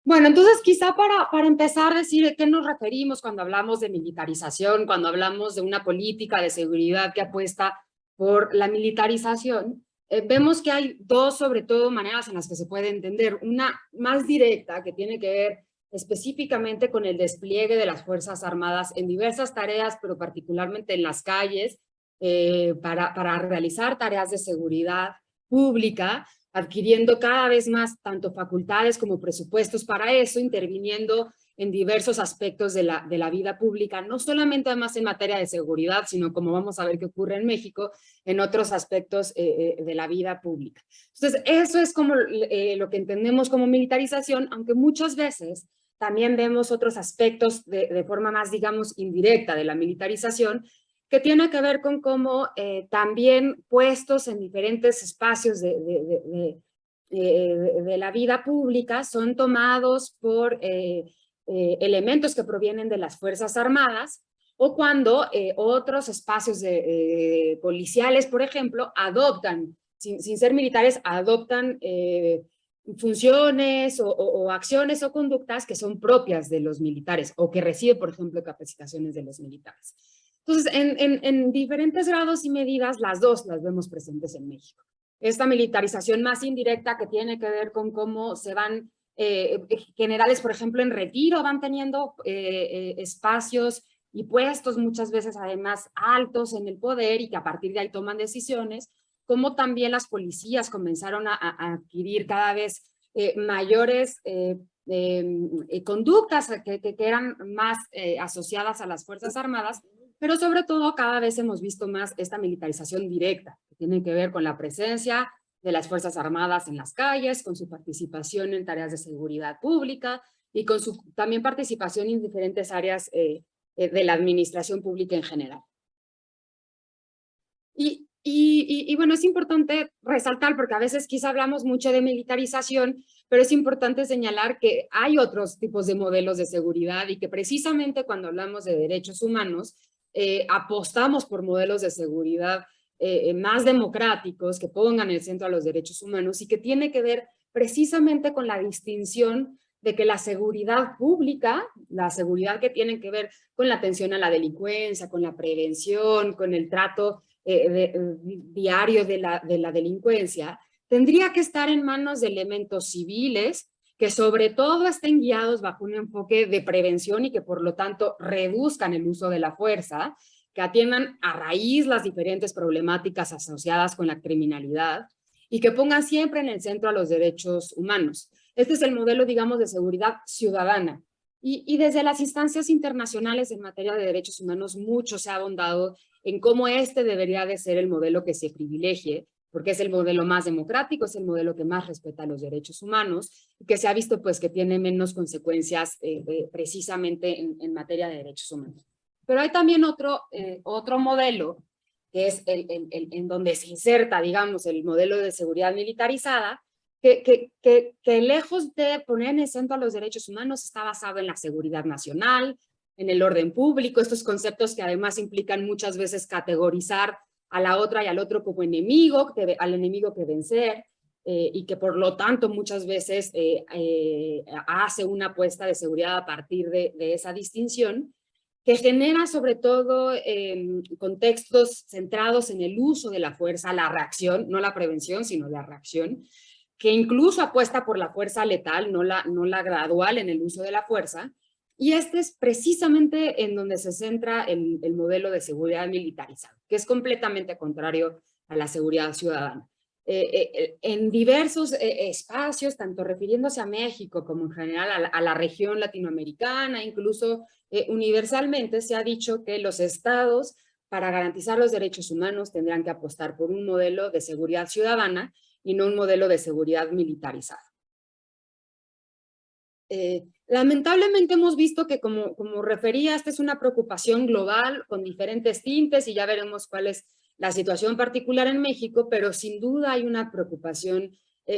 Bueno, entonces quizá para empezar a decir de qué nos referimos cuando hablamos de militarización, cuando hablamos de una política de seguridad que apuesta por la militarización, vemos que hay dos, sobre todo, maneras en las que se puede entender. Una más directa, que tiene que ver específicamente con el despliegue de las Fuerzas Armadas en diversas tareas, pero particularmente en las calles, para realizar tareas de seguridad pública, adquiriendo cada vez más tanto facultades como presupuestos para eso, interviniendo en diversos aspectos de la vida pública, no solamente además en materia de seguridad, sino como vamos a ver que ocurre en México, en otros aspectos de la vida pública. Entonces, eso es como lo que entendemos como militarización, aunque muchas veces también vemos otros aspectos de forma más, digamos, indirecta de la militarización, que tiene que ver con cómo también puestos en diferentes espacios de la vida pública son tomados por elementos que provienen de las Fuerzas Armadas, o cuando otros espacios policiales, por ejemplo, adoptan, sin ser militares, adoptan funciones o acciones o conductas que son propias de los militares o que reciben, por ejemplo, capacitaciones de los militares. Entonces, en diferentes grados y medidas, las dos las vemos presentes en México. Esta militarización más indirecta que tiene que ver con cómo se van generales, por ejemplo, en retiro, van teniendo espacios y puestos muchas veces además altos en el poder y que a partir de ahí toman decisiones, como también las policías comenzaron a adquirir cada vez mayores conductas que eran más asociadas a las Fuerzas Armadas, pero sobre todo cada vez hemos visto más esta militarización directa, que tiene que ver con la presencia de las Fuerzas Armadas en las calles, con su participación en tareas de seguridad pública y con su también participación en diferentes áreas de la administración pública en general. Y bueno, es importante resaltar, porque a veces quizá hablamos mucho de militarización, pero es importante señalar que hay otros tipos de modelos de seguridad y que precisamente cuando hablamos de derechos humanos, apostamos por modelos de seguridad más democráticos, que pongan en el centro a los derechos humanos y que tiene que ver precisamente con la distinción de que la seguridad pública, la seguridad que tiene que ver con la atención a la delincuencia, con la prevención, con el trato diario de la delincuencia, tendría que estar en manos de elementos civiles que sobre todo estén guiados bajo un enfoque de prevención y que por lo tanto reduzcan el uso de la fuerza, que atiendan a raíz las diferentes problemáticas asociadas con la criminalidad y que pongan siempre en el centro a los derechos humanos. Este es el modelo, digamos, de seguridad ciudadana. Y desde las instancias internacionales en materia de derechos humanos, mucho se ha abondado en cómo este debería de ser el modelo que se privilegie, porque es el modelo más democrático, es el modelo que más respeta los derechos humanos, y que se ha visto pues que tiene menos consecuencias precisamente en materia de derechos humanos. Pero hay también otro modelo, que es en donde se inserta, digamos, el modelo de seguridad militarizada, que lejos de poner en el centro a los derechos humanos, está basado en la seguridad nacional, en el orden público, estos conceptos que además implican muchas veces categorizar a la otra y al otro como enemigo, al enemigo que vencer, y que por lo tanto muchas veces hace una apuesta de seguridad a partir de esa distinción, que genera sobre todo contextos centrados en el uso de la fuerza, la reacción, no la prevención, sino la reacción, que incluso apuesta por la fuerza letal, no la gradual en el uso de la fuerza, y este es precisamente en donde se centra el modelo de seguridad militarizado, que es completamente contrario a la seguridad ciudadana. En diversos espacios, tanto refiriéndose a México como en general a la región latinoamericana, incluso universalmente se ha dicho que los estados, para garantizar los derechos humanos, tendrán que apostar por un modelo de seguridad ciudadana y no un modelo de seguridad militarizada. Lamentablemente hemos visto que, como refería, esta es una preocupación global con diferentes tintes y ya veremos cuál es la situación particular en México, pero sin duda hay una preocupación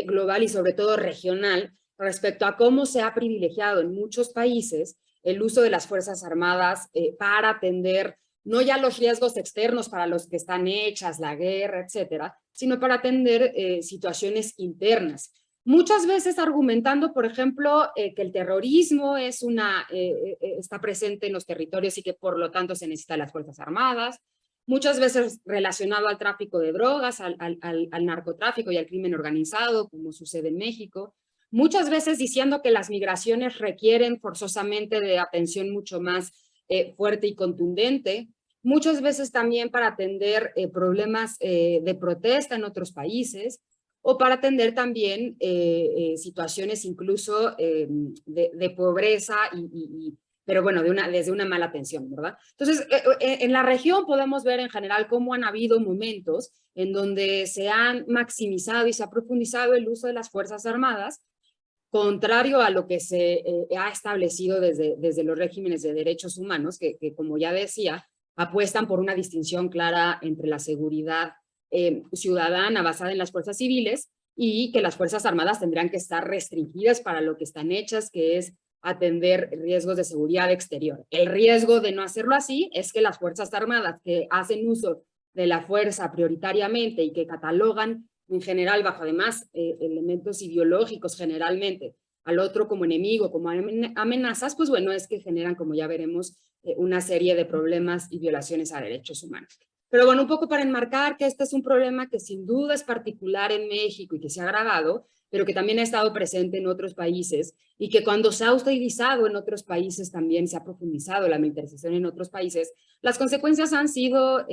global y sobre todo regional respecto a cómo se ha privilegiado en muchos países el uso de las Fuerzas Armadas para atender no ya los riesgos externos para los que están hechas, la guerra, etcétera, sino para atender situaciones internas. Muchas veces argumentando, por ejemplo, que el terrorismo está presente en los territorios y que por lo tanto se necesitan las Fuerzas Armadas, muchas veces relacionado al tráfico de drogas, al narcotráfico y al crimen organizado, como sucede en México, muchas veces diciendo que las migraciones requieren forzosamente de atención mucho más fuerte y contundente, muchas veces también para atender problemas de protesta en otros países, o para atender también situaciones incluso de pobreza, pero bueno, desde una mala atención, ¿verdad? Entonces, en la región podemos ver en general cómo han habido momentos en donde se han maximizado y se ha profundizado el uso de las Fuerzas Armadas, contrario a lo que se ha establecido desde los regímenes de derechos humanos, que como ya decía, apuestan por una distinción clara entre la seguridad ciudadana basada en las fuerzas civiles y que las Fuerzas Armadas tendrán que estar restringidas para lo que están hechas, que es atender riesgos de seguridad exterior. El riesgo de no hacerlo así es que las Fuerzas Armadas que hacen uso de la fuerza prioritariamente y que catalogan en general bajo además elementos ideológicos generalmente al otro como enemigo, como amenazas, pues bueno, es que generan, como ya veremos, una serie de problemas y violaciones a derechos humanos. Pero bueno, un poco para enmarcar que este es un problema que sin duda es particular en México y que se ha agravado, pero que también ha estado presente en otros países y que cuando se ha utilizado en otros países también se ha profundizado la militarización en otros países, las consecuencias han sido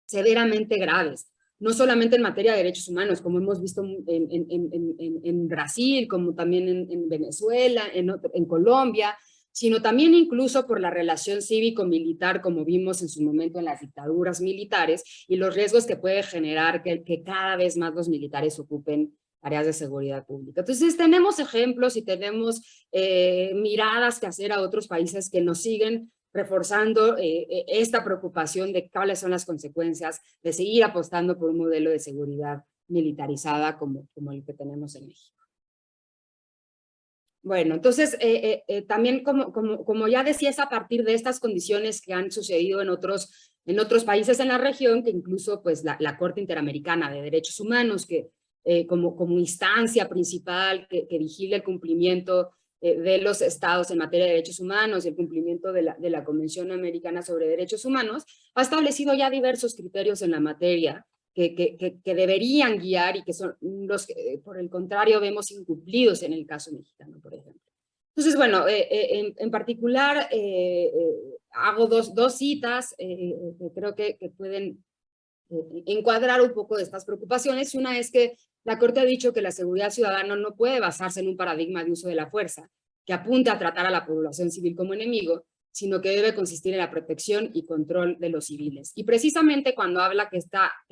severamente graves. No solamente en materia de derechos humanos, como hemos visto en Brasil, como también en Venezuela, en Colombia, sino también incluso por la relación cívico-militar, como vimos en su momento en las dictaduras militares, y los riesgos que puede generar que cada vez más los militares ocupen áreas de seguridad pública. Entonces tenemos ejemplos y tenemos miradas que hacer a otros países que nos siguen reforzando esta preocupación de cuáles son las consecuencias de seguir apostando por un modelo de seguridad militarizada como el que tenemos en México. Bueno, entonces también como ya decía, es a partir de estas condiciones que han sucedido en otros países en la región, que incluso pues la Corte Interamericana de Derechos Humanos, que como instancia principal que vigila el cumplimiento de los estados en materia de derechos humanos y el cumplimiento de la Convención Americana sobre Derechos Humanos, ha establecido ya diversos criterios en la materia que deberían guiar y que son los que, por el contrario, vemos incumplidos en el caso mexicano, por ejemplo. Entonces, bueno, en particular, hago dos citas que creo que pueden encuadrar un poco de estas preocupaciones. Una es que la Corte ha dicho que la seguridad ciudadana no puede basarse en un paradigma de uso de la fuerza que apunte a tratar a la población civil como enemigo, sino que debe consistir en la protección y control de los civiles. Y precisamente cuando habla que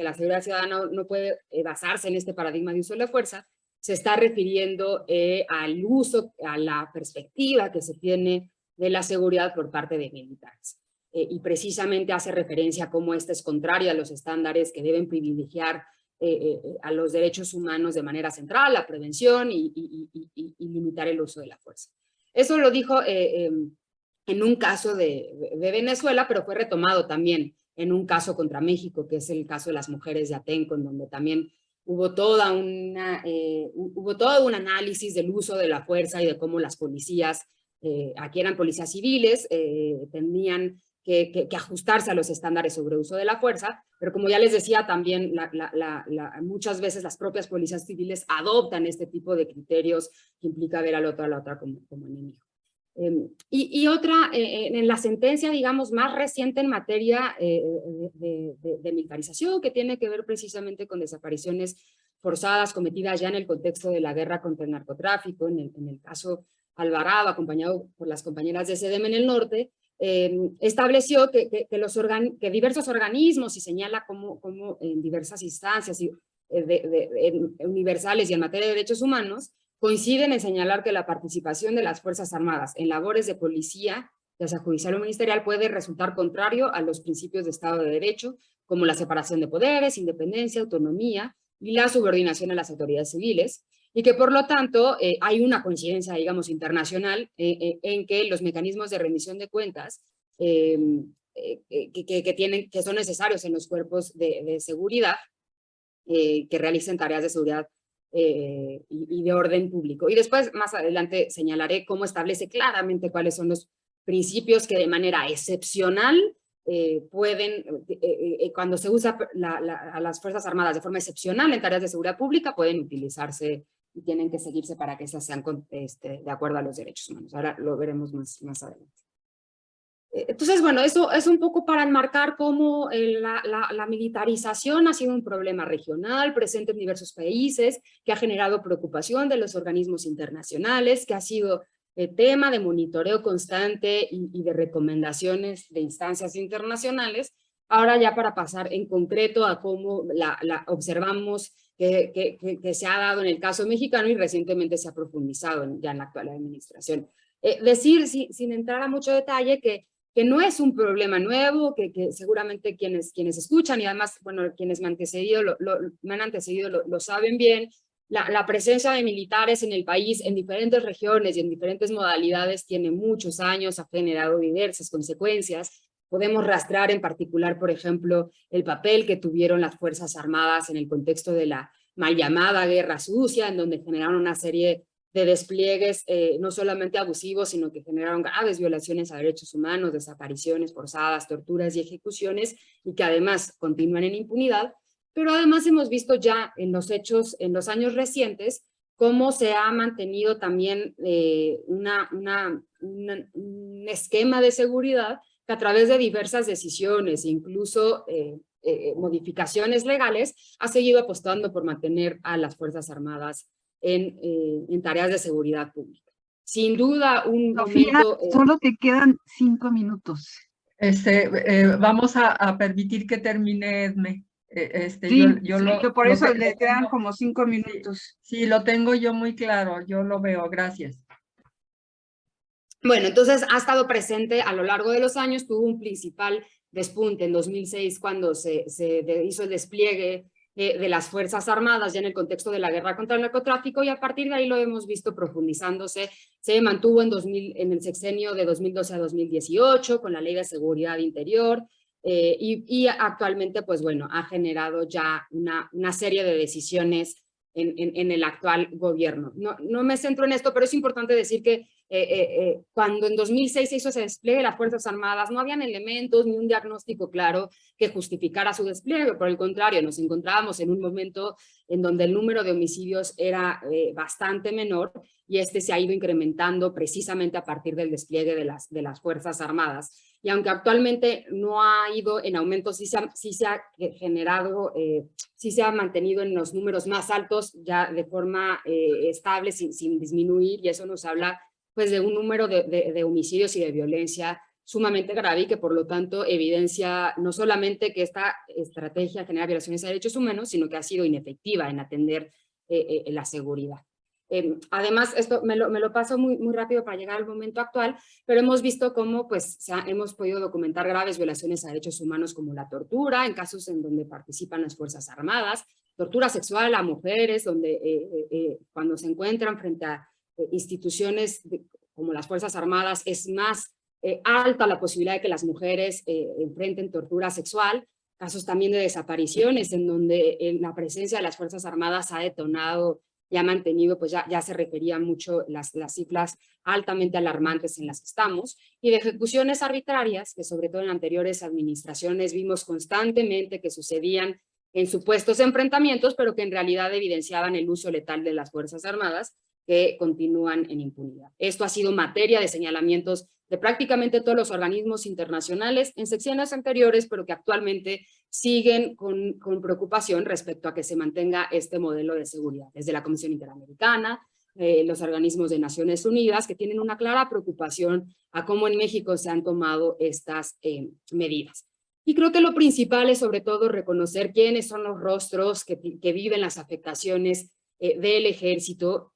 la seguridad ciudadana no puede basarse en este paradigma de uso de la fuerza, se está refiriendo al uso, a la perspectiva que se tiene de la seguridad por parte de militares. Y precisamente hace referencia a cómo esta es contraria a los estándares que deben privilegiar a los derechos humanos de manera central, la prevención y limitar el uso de la fuerza. Eso lo dijo en un caso de Venezuela, pero fue retomado también en un caso contra México, que es el caso de las mujeres de Atenco, en donde también hubo todo un análisis del uso de la fuerza y de cómo las policías aquí eran policías civiles, tenían que ajustarse a los estándares sobre uso de la fuerza, pero como ya les decía, también muchas veces las propias policías civiles adoptan este tipo de criterios que implica ver al otro a la otra como enemigo. Y otra, en la sentencia, digamos, más reciente en materia de militarización, que tiene que ver precisamente con desapariciones forzadas cometidas ya en el contexto de la guerra contra el narcotráfico, en el caso Alvarado, acompañado por las compañeras de SEDEM en el norte, estableció que diversos organismos, y señala como en diversas instancias universales y en materia de derechos humanos, coinciden en señalar que la participación de las Fuerzas Armadas en labores de policía, ya sea judicial o ministerial, puede resultar contrario a los principios de Estado de Derecho, como la separación de poderes, independencia, autonomía y la subordinación a las autoridades civiles, y que por lo tanto hay una coincidencia, digamos, internacional en que los mecanismos de rendición de cuentas que son necesarios en los cuerpos de seguridad que realicen tareas de seguridad y de orden público. Y después, más adelante, señalaré cómo establece claramente cuáles son los principios que de manera excepcional cuando se usa a las Fuerzas Armadas de forma excepcional en tareas de seguridad pública, pueden utilizarse y tienen que seguirse para que esas sean de acuerdo a los derechos humanos. Ahora lo veremos más adelante. Entonces, bueno, eso es un poco para enmarcar cómo la militarización ha sido un problema regional, presente en diversos países, que ha generado preocupación de los organismos internacionales, que ha sido tema de monitoreo constante y de recomendaciones de instancias internacionales. Ahora ya para pasar en concreto a cómo observamos que se ha dado en el caso mexicano y recientemente se ha profundizado ya en la actual administración. Decir, sin entrar a mucho detalle, que no es un problema nuevo, que seguramente quienes escuchan y además, bueno, quienes me han antecedido lo saben bien. La presencia de militares en el país, en diferentes regiones y en diferentes modalidades, tiene muchos años, ha generado diversas consecuencias. Podemos rastrear en particular, por ejemplo, el papel que tuvieron las Fuerzas Armadas en el contexto de la mal llamada Guerra Sucia, en donde generaron una serie de despliegues no solamente abusivos, sino que generaron graves violaciones a derechos humanos, desapariciones forzadas, torturas y ejecuciones, y que además continúan en impunidad. Pero además hemos visto ya en los hechos, en los años recientes, cómo se ha mantenido también un esquema de seguridad que a través de diversas decisiones, incluso modificaciones legales, ha seguido apostando por mantener a las Fuerzas Armadas en tareas de seguridad pública. Sin duda, un Sofía, momento... solo te quedan 5 minutos. Vamos a permitir que termine Edme. Sí, por eso le quedan como 5 minutos. Sí, lo tengo yo muy claro, yo lo veo, gracias. Bueno, entonces ha estado presente a lo largo de los años, tuvo un principal despunte en 2006 cuando se hizo el despliegue de las Fuerzas Armadas ya en el contexto de la guerra contra el narcotráfico, y a partir de ahí lo hemos visto profundizándose. Se mantuvo en el sexenio de 2012 a 2018 con la Ley de Seguridad Interior, y actualmente, pues bueno, ha generado ya una serie de decisiones en el actual gobierno. No me centro en esto, pero es importante decir que cuando en 2006 se hizo ese despliegue de las Fuerzas Armadas, no habían elementos ni un diagnóstico claro que justificara su despliegue. Por el contrario, nos encontrábamos en un momento en donde el número de homicidios era bastante menor, y se ha ido incrementando precisamente a partir del despliegue de las Fuerzas Armadas. Y aunque actualmente no ha ido en aumento, sí se ha generado, sí se ha mantenido en los números más altos ya de forma estable, sin disminuir, y eso nos habla pues de un número de homicidios y de violencia sumamente grave, y que por lo tanto evidencia no solamente que esta estrategia genera violaciones a derechos humanos, sino que ha sido inefectiva en atender la seguridad. Además, esto me lo paso muy rápido para llegar al momento actual, pero hemos visto cómo pues, hemos podido documentar graves violaciones a derechos humanos, como la tortura, en casos en donde participan las Fuerzas Armadas, tortura sexual a mujeres, donde cuando se encuentran frente a instituciones como las Fuerzas Armadas, es más alta la posibilidad de que las mujeres enfrenten tortura sexual. Casos también de desapariciones, en donde la presencia de las Fuerzas Armadas ha detonado y ha mantenido, pues ya se refería mucho las cifras altamente alarmantes en las que estamos, y de ejecuciones arbitrarias, que sobre todo en anteriores administraciones vimos constantemente que sucedían en supuestos enfrentamientos, pero que en realidad evidenciaban el uso letal de las Fuerzas Armadas, que continúan en impunidad. Esto ha sido materia de señalamientos de prácticamente todos los organismos internacionales en secciones anteriores, pero que actualmente siguen con preocupación respecto a que se mantenga este modelo de seguridad, desde la Comisión Interamericana, los organismos de Naciones Unidas, que tienen una clara preocupación a cómo en México se han tomado estas medidas. Y creo que lo principal es sobre todo reconocer quiénes son los rostros que viven las afectaciones del ejército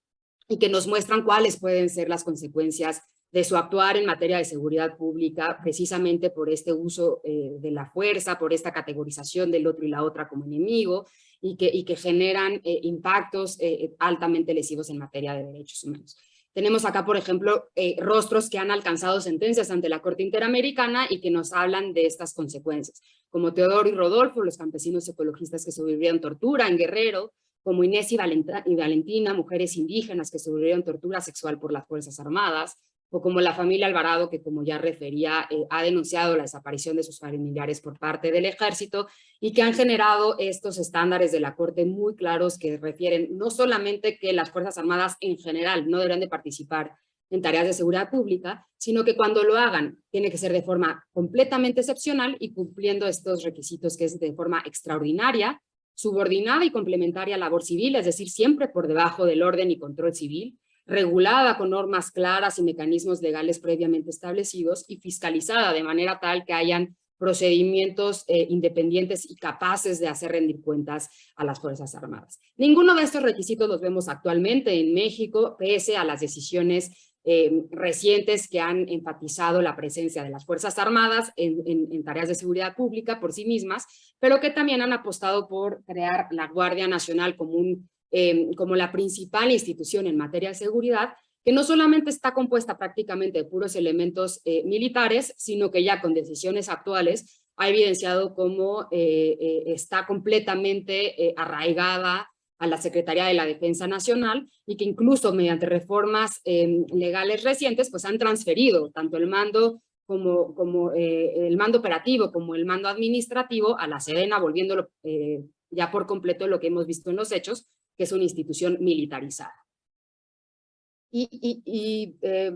y que nos muestran cuáles pueden ser las consecuencias de su actuar en materia de seguridad pública, precisamente por este uso de la fuerza, por esta categorización del otro y la otra como enemigo, y que generan impactos altamente lesivos en materia de derechos humanos. Tenemos acá, por ejemplo, rostros que han alcanzado sentencias ante la Corte Interamericana y que nos hablan de estas consecuencias, como Teodoro y Rodolfo, los campesinos ecologistas que sobrevivieron tortura en Guerrero, como Inés y Valentina, mujeres indígenas que sobrevivieron tortura sexual por las Fuerzas Armadas, o como la familia Alvarado, que como ya refería, ha denunciado la desaparición de sus familiares por parte del ejército, y que han generado estos estándares de la Corte muy claros que refieren no solamente que las Fuerzas Armadas en general no deberán de participar en tareas de seguridad pública, sino que cuando lo hagan tiene que ser de forma completamente excepcional y cumpliendo estos requisitos, que es de forma extraordinaria, subordinada y complementaria a labor civil, es decir, siempre por debajo del orden y control civil, regulada con normas claras y mecanismos legales previamente establecidos y fiscalizada de manera tal que hayan procedimientos independientes y capaces de hacer rendir cuentas a las Fuerzas Armadas. Ninguno de estos requisitos los vemos actualmente en México, pese a las decisiones recientes que han enfatizado la presencia de las Fuerzas Armadas en tareas de seguridad pública por sí mismas, pero que también han apostado por crear la Guardia Nacional como la principal institución en materia de seguridad, que no solamente está compuesta prácticamente de puros elementos militares, sino que ya con decisiones actuales ha evidenciado cómo está completamente arraigada a la Secretaría de la Defensa Nacional y que incluso mediante reformas legales recientes pues han transferido tanto el mando el mando operativo como el mando administrativo a la Sedena, volviéndolo ya por completo lo que hemos visto en los hechos, que es una institución militarizada.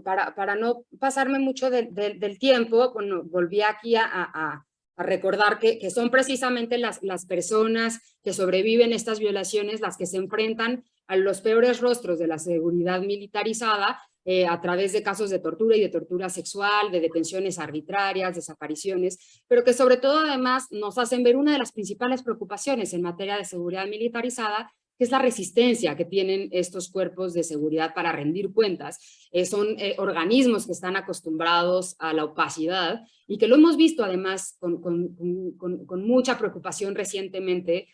Para no pasarme mucho del tiempo, bueno, volví aquí a recordar que son precisamente las personas que sobreviven estas violaciones las que se enfrentan a los peores rostros de la seguridad militarizada a través de casos de tortura y de tortura sexual, de detenciones arbitrarias, desapariciones, pero que sobre todo además nos hacen ver una de las principales preocupaciones en materia de seguridad militarizada, que es la resistencia que tienen estos cuerpos de seguridad para rendir cuentas. Son organismos que están acostumbrados a la opacidad y que lo hemos visto además con mucha preocupación recientemente,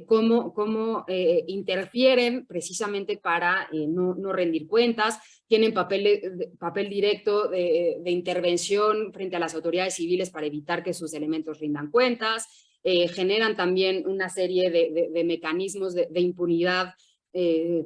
cómo interfieren precisamente para no rendir cuentas, tienen papel directo de intervención frente a las autoridades civiles para evitar que sus elementos rindan cuentas, generan también una serie de mecanismos de impunidad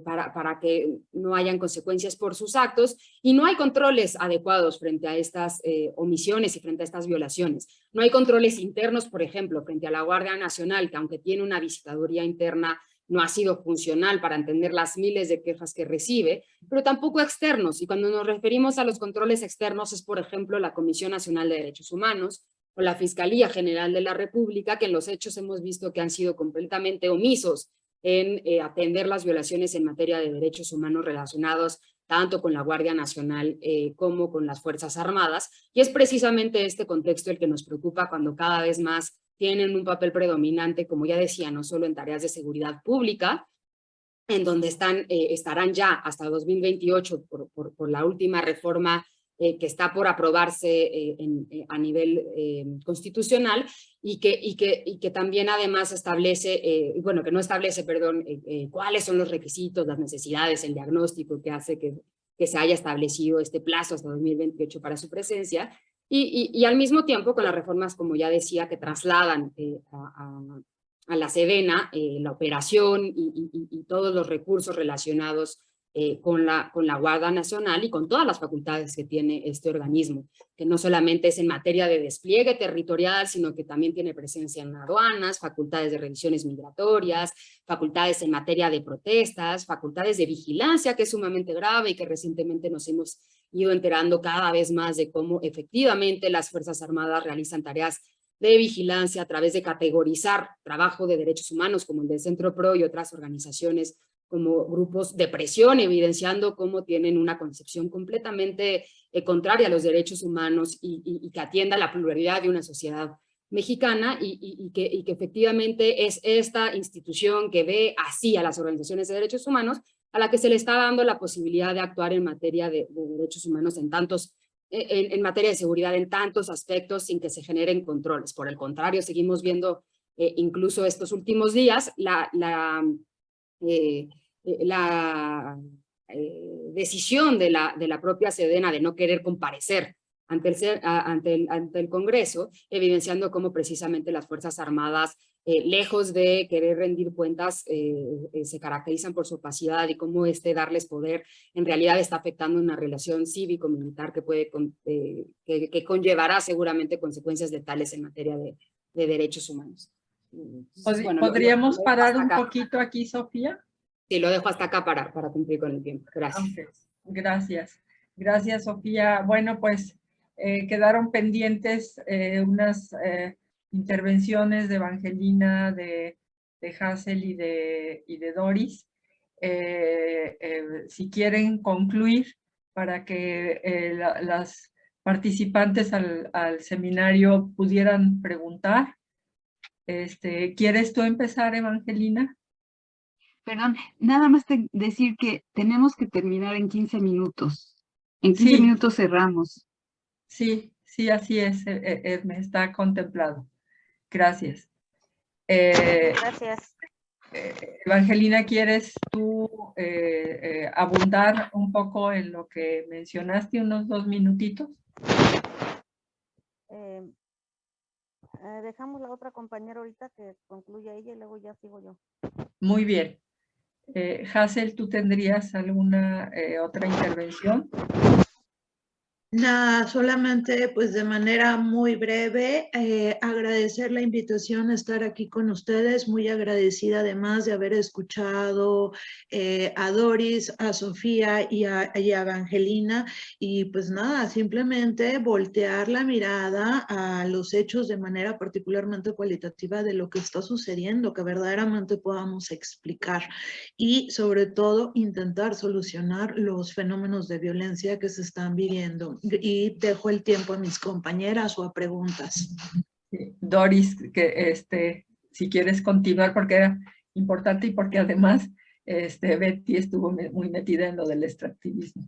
para que no hayan consecuencias por sus actos, y no hay controles adecuados frente a estas omisiones y frente a estas violaciones. No hay controles internos, por ejemplo, frente a la Guardia Nacional, que aunque tiene una visitaduría interna, no ha sido funcional para atender las miles de quejas que recibe, pero tampoco externos. Y cuando nos referimos a los controles externos es, por ejemplo, la Comisión Nacional de Derechos Humanos, o la Fiscalía General de la República, que en los hechos hemos visto que han sido completamente omisos en atender las violaciones en materia de derechos humanos relacionados tanto con la Guardia Nacional como con las Fuerzas Armadas. Y es precisamente este contexto el que nos preocupa cuando cada vez más tienen un papel predominante, como ya decía, no solo en tareas de seguridad pública, en donde estarán ya hasta 2028 por la última reforma que está por aprobarse a nivel constitucional y que también además establece, bueno, que no establece, perdón, cuáles son los requisitos, las necesidades, el diagnóstico que hace que se haya establecido este plazo hasta 2028 para su presencia, y al mismo tiempo con las reformas, como ya decía, que trasladan la Sedena la operación y todos los recursos relacionados con la Guardia Nacional y con todas las facultades que tiene este organismo, que no solamente es en materia de despliegue territorial, sino que también tiene presencia en aduanas, facultades de revisiones migratorias, facultades en materia de protestas, facultades de vigilancia, que es sumamente grave y que recientemente nos hemos ido enterando cada vez más de cómo efectivamente las Fuerzas Armadas realizan tareas de vigilancia a través de categorizar trabajo de derechos humanos como el del Centro PRO y otras organizaciones como grupos de presión, evidenciando cómo tienen una concepción completamente contraria a los derechos humanos y que atienda la pluralidad de una sociedad mexicana y que efectivamente es esta institución que ve así a las organizaciones de derechos humanos a la que se le está dando la posibilidad de actuar en materia de derechos humanos en materia de seguridad en tantos aspectos sin que se generen controles. Por el contrario, seguimos viendo incluso estos últimos días la decisión de la propia Sedena de no querer comparecer ante el Congreso, evidenciando cómo precisamente las Fuerzas Armadas, lejos de querer rendir cuentas, se caracterizan por su opacidad y cómo darles poder en realidad está afectando una relación cívico-militar que puede que conllevará seguramente consecuencias letales en materia de derechos humanos. Entonces, bueno, ¿Podríamos parar un poquito aquí, Sofía? Sí, lo dejo hasta acá para cumplir con el tiempo. Gracias. Okay. Gracias. Gracias, Sofía. Bueno, pues quedaron pendientes unas intervenciones de Evangelina, de Hazel y de Doris. Si quieren concluir para que las participantes al seminario pudieran preguntar. ¿Quieres tú empezar, Evangelina? Perdón, nada más decir que tenemos que terminar en 15 minutos. En 15 Sí. minutos cerramos. Sí, sí, así es, me está contemplado. Gracias. Gracias. Evangelina, ¿quieres tú abundar un poco en lo que mencionaste, unos 2 minutitos? Dejamos la otra compañera ahorita que concluya ella y luego ya sigo yo. Muy bien. Hazel, ¿tú tendrías alguna otra intervención? Nada, solamente pues de manera muy breve, agradecer la invitación a estar aquí con ustedes, muy agradecida además de haber escuchado a Doris, a Sofía y a Evangelina, y pues nada, simplemente voltear la mirada a los hechos de manera particularmente cualitativa de lo que está sucediendo, que verdaderamente podamos explicar y sobre todo intentar solucionar los fenómenos de violencia que se están viviendo. Y dejo el tiempo a mis compañeras o a preguntas. Doris, que si quieres continuar porque era importante y porque además Betty estuvo muy metida en lo del extractivismo.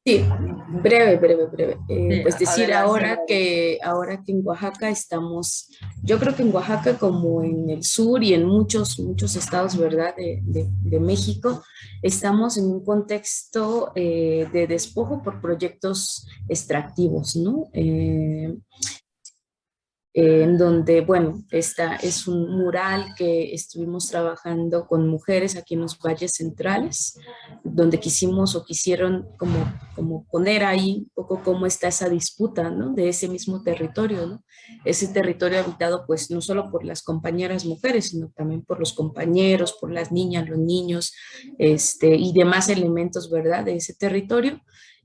Sí, breve. Sí, Pues decir adelante. ahora que en Oaxaca estamos, yo creo que en Oaxaca como en el sur y en muchos estados, ¿verdad? De México, estamos en un contexto de despojo por proyectos extractivos, ¿no? En donde, bueno, esta es un mural que estuvimos trabajando con mujeres aquí en los valles centrales, donde quisimos o quisieron como poner ahí un poco cómo está esa disputa, ¿no? De ese mismo territorio, ¿no? Ese territorio habitado pues no solo por las compañeras mujeres, sino también por los compañeros, por las niñas, los niños, y demás elementos, ¿verdad? De ese territorio.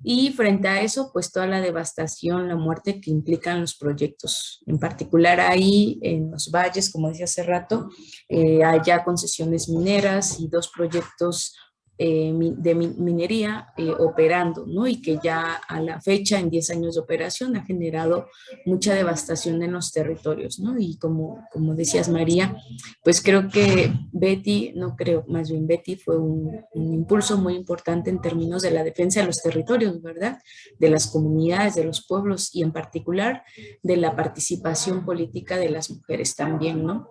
Y frente a eso, pues toda la devastación, la muerte que implican los proyectos. En particular ahí en los valles, como decía hace rato, hay ya concesiones mineras y 2 proyectos minería operando, ¿no? Y que ya a la fecha, en 10 años de operación, ha generado mucha devastación en los territorios, ¿no? Y como decías, María, pues creo que Betty, no creo, más bien Betty fue un impulso muy importante en términos de la defensa de los territorios, ¿verdad? De las comunidades, de los pueblos y en particular de la participación política de las mujeres también, ¿no?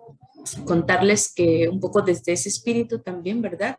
Contarles que un poco desde ese espíritu también, ¿verdad?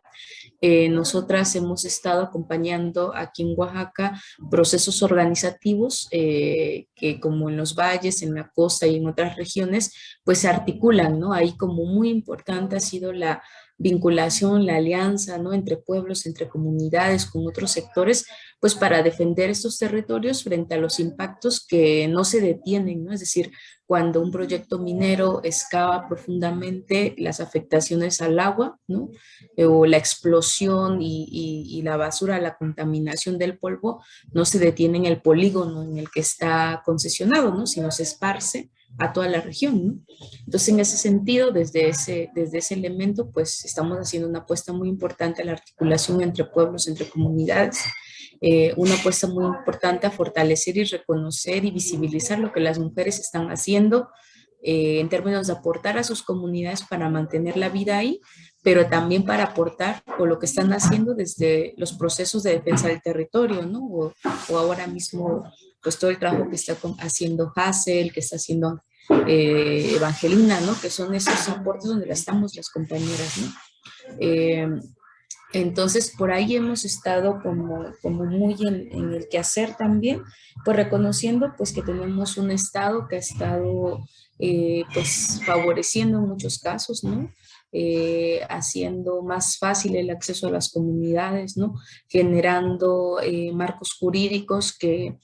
Nosotras hemos estado acompañando aquí en Oaxaca procesos organizativos que como en los valles, en la costa y en otras regiones, pues se articulan, ¿no? Ahí como muy importante ha sido la vinculación, la alianza, ¿no? Entre pueblos, entre comunidades, con otros sectores, pues para defender estos territorios frente a los impactos que no se detienen, ¿no? Es decir, cuando un proyecto minero excava profundamente, las afectaciones al agua, ¿no? O la explosión y la basura, la contaminación del polvo, no se detiene en el polígono en el que está concesionado, ¿no? Sino se esparce a toda la región, ¿no? Entonces, en ese sentido, desde ese elemento, pues estamos haciendo una apuesta muy importante a la articulación entre pueblos, entre comunidades, una apuesta muy importante a fortalecer y reconocer y visibilizar lo que las mujeres están haciendo en términos de aportar a sus comunidades para mantener la vida ahí, pero también para aportar con lo que están haciendo desde los procesos de defensa del territorio, ¿no? O ahora mismo, pues todo el trabajo que está haciendo Hazel, que está haciendo Evangelina, ¿no? Que son esos aportes donde estamos las compañeras, ¿no? Entonces, por ahí hemos estado como muy en el quehacer también, pues reconociendo pues que tenemos un Estado que ha estado pues favoreciendo en muchos casos, ¿no? Haciendo más fácil el acceso a las comunidades, ¿no? Generando marcos jurídicos que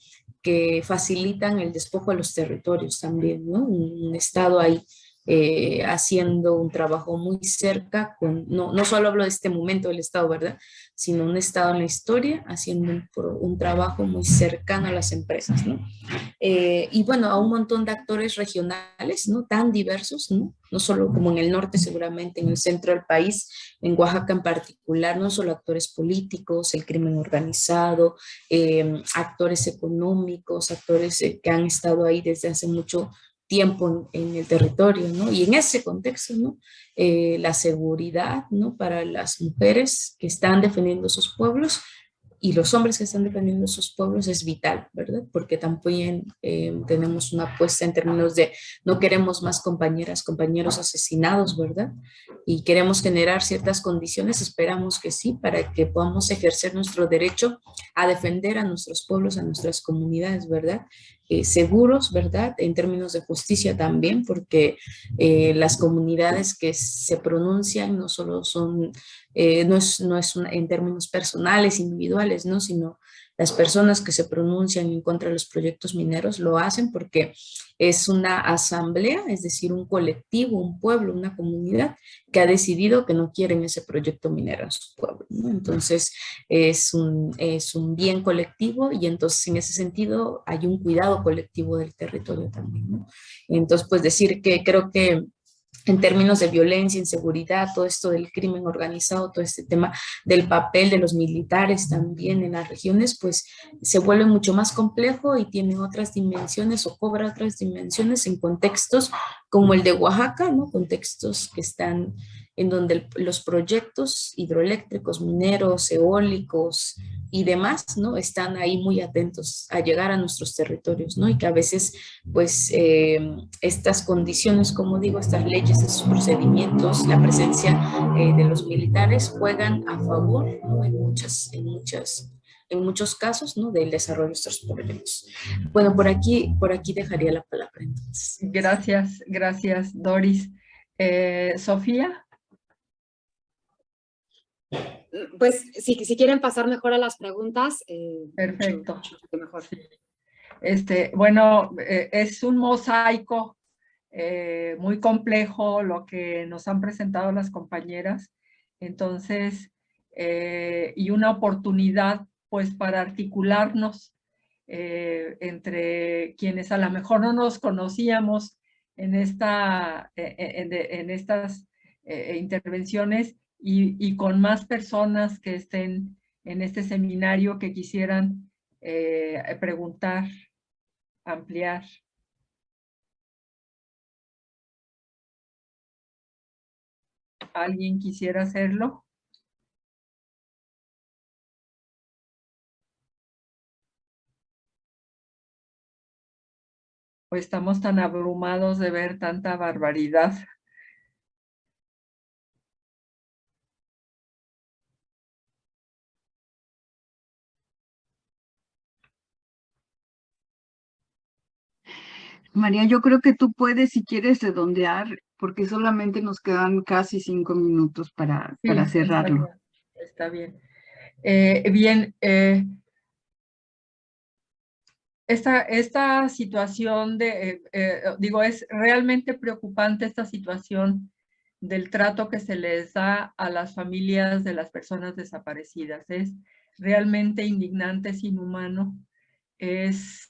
facilitan el despojo de los territorios también, ¿no? Un Estado ahí haciendo un trabajo muy cerca, no solo hablo de este momento del Estado, ¿verdad? Sino un Estado en la historia, haciendo un trabajo muy cercano a las empresas, ¿no? Y bueno, a un montón de actores regionales, ¿no? Tan diversos, ¿no? No solo como en el norte, seguramente en el centro del país, en Oaxaca en particular, no solo actores políticos, el crimen organizado, actores económicos, actores que han estado ahí desde hace mucho tiempo en el territorio, ¿no? Y en ese contexto, ¿no? La seguridad, ¿no? Para las mujeres que están defendiendo sus pueblos y los hombres que están defendiendo sus pueblos es vital, ¿verdad? Porque también tenemos una apuesta en términos de no queremos más compañeras, compañeros asesinados, ¿verdad? Y queremos generar ciertas condiciones, esperamos que sí, para que podamos ejercer nuestro derecho a defender a nuestros pueblos, a nuestras comunidades, ¿verdad? Seguros, ¿verdad? En términos de justicia también, porque las comunidades que se pronuncian no solo son, no es en términos personales, individuales, ¿no? Sino las personas que se pronuncian en contra de los proyectos mineros lo hacen porque es una asamblea, es decir, un colectivo, un pueblo, una comunidad que ha decidido que no quieren ese proyecto minero en su pueblo, ¿no? Entonces es un bien colectivo y entonces en ese sentido hay un cuidado colectivo del territorio también, ¿no? Entonces, pues decir que creo que en términos de violencia, inseguridad, todo esto del crimen organizado, todo este tema del papel de los militares también en las regiones, pues se vuelve mucho más complejo y tiene otras dimensiones o cobra otras dimensiones en contextos como el de Oaxaca, ¿no? Contextos que están en donde los proyectos hidroeléctricos, mineros, eólicos y demás, ¿no? Están ahí muy atentos a llegar a nuestros territorios, ¿no? Y que a veces, pues, estas condiciones, como digo, estas leyes, estos procedimientos, la presencia de los militares juegan a favor, ¿no? En muchos casos, ¿no? Del desarrollo de estos proyectos. Bueno, por aquí dejaría la palabra entonces. Gracias, Doris. Sofía. Pues si quieren pasar mejor a las preguntas. Perfecto. Mucho mejor. Bueno, es un mosaico muy complejo lo que nos han presentado las compañeras. Entonces, y una oportunidad pues para articularnos entre quienes a lo mejor no nos conocíamos en estas intervenciones y con más personas que estén en este seminario que quisieran preguntar, ampliar. ¿Alguien quisiera hacerlo? ¿O estamos tan abrumados de ver tanta barbaridad? María, yo creo que tú puedes, si quieres, redondear, porque solamente nos quedan casi 5 minutos para cerrarlo. Está bien. Bien, esta situación digo, es realmente preocupante esta situación del trato que se les da a las familias de las personas desaparecidas. Es realmente indignante, es inhumano. Es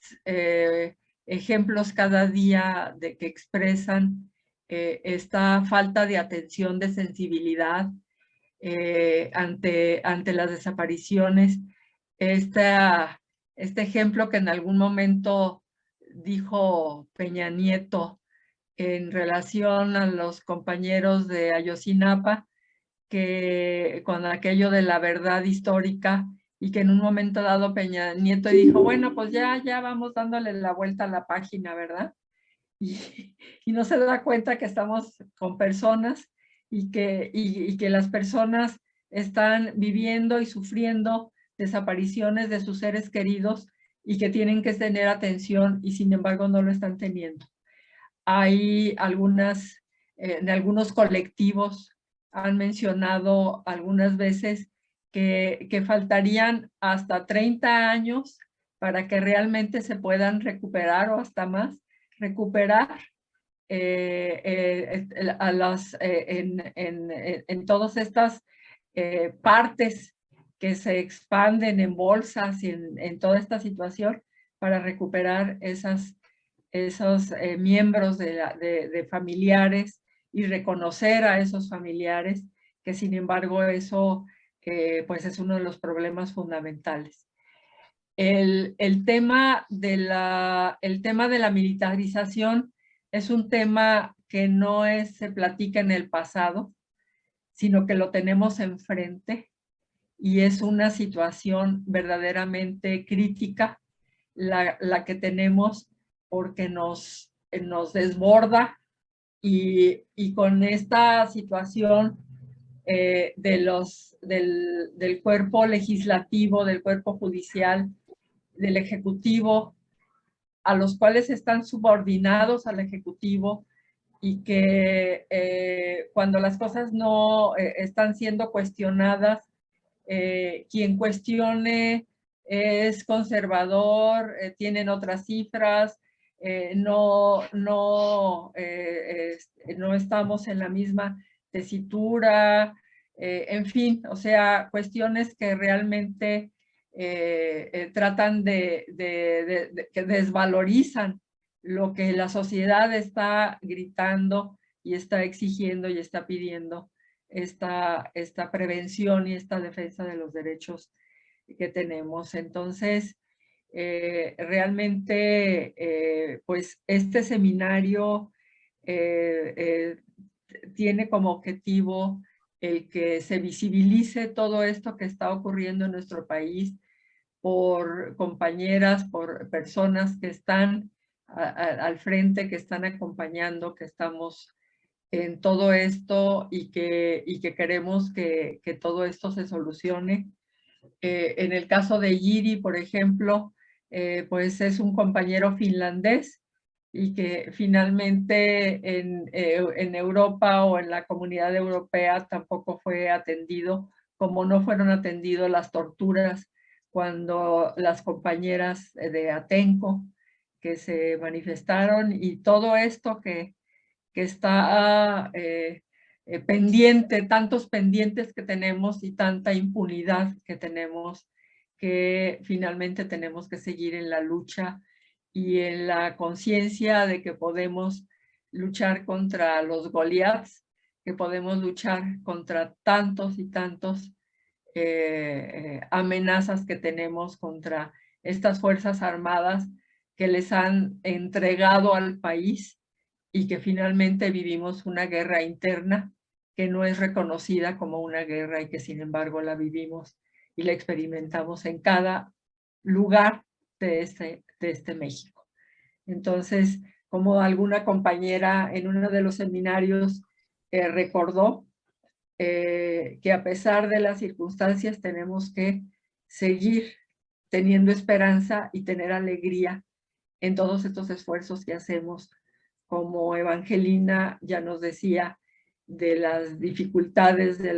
ejemplos cada día de que expresan esta falta de atención, de sensibilidad ante las desapariciones. Este ejemplo que en algún momento dijo Peña Nieto en relación a los compañeros de Ayotzinapa, que con aquello de la verdad histórica, y que en un momento dado Peña Nieto dijo, bueno, pues ya vamos dándole la vuelta a la página, ¿verdad? Y no se da cuenta que estamos con personas y que las personas están viviendo y sufriendo desapariciones de sus seres queridos y que tienen que tener atención y sin embargo no lo están teniendo. Hay de algunos colectivos han mencionado algunas veces que faltarían hasta 30 años para que realmente se puedan recuperar o hasta más, recuperar en todas estas partes que se expanden en bolsas y en toda esta situación para recuperar esos miembros de familiares y reconocer a esos familiares, que sin embargo eso pues es uno de los problemas fundamentales. El tema de la militarización es un tema que no se platica en el pasado, sino que lo tenemos enfrente y es una situación verdaderamente crítica la que tenemos porque nos desborda y con esta situación del cuerpo legislativo, del cuerpo judicial, del ejecutivo, a los cuales están subordinados al ejecutivo y que cuando las cosas no están siendo cuestionadas, quien cuestione es conservador, tienen otras cifras, no estamos en la misma tesitura, en fin, o sea, cuestiones que realmente tratan que desvalorizan lo que la sociedad está gritando y está exigiendo y está pidiendo, esta prevención y esta defensa de los derechos que tenemos. Entonces, realmente, pues este seminario tiene como objetivo el que se visibilice todo esto que está ocurriendo en nuestro país por compañeras, por personas que están al frente, que están acompañando, que estamos en todo esto y que queremos que todo esto se solucione. En el caso de Jiri, por ejemplo, pues es un compañero finlandés y que finalmente en Europa o en la comunidad europea tampoco fue atendido, como no fueron atendidos las torturas cuando las compañeras de Atenco que se manifestaron y todo esto que está pendiente, tantos pendientes que tenemos y tanta impunidad que tenemos, que finalmente tenemos que seguir en la lucha y en la conciencia de que podemos luchar contra los Goliaths que podemos luchar contra tantos y tantos amenazas que tenemos contra estas Fuerzas Armadas que les han entregado al país y que finalmente vivimos una guerra interna que no es reconocida como una guerra y que sin embargo la vivimos y la experimentamos en cada lugar de este México. Entonces, como alguna compañera en uno de los seminarios recordó, que a pesar de las circunstancias tenemos que seguir teniendo esperanza y tener alegría en todos estos esfuerzos que hacemos. Como Evangelina ya nos decía, de las dificultades, de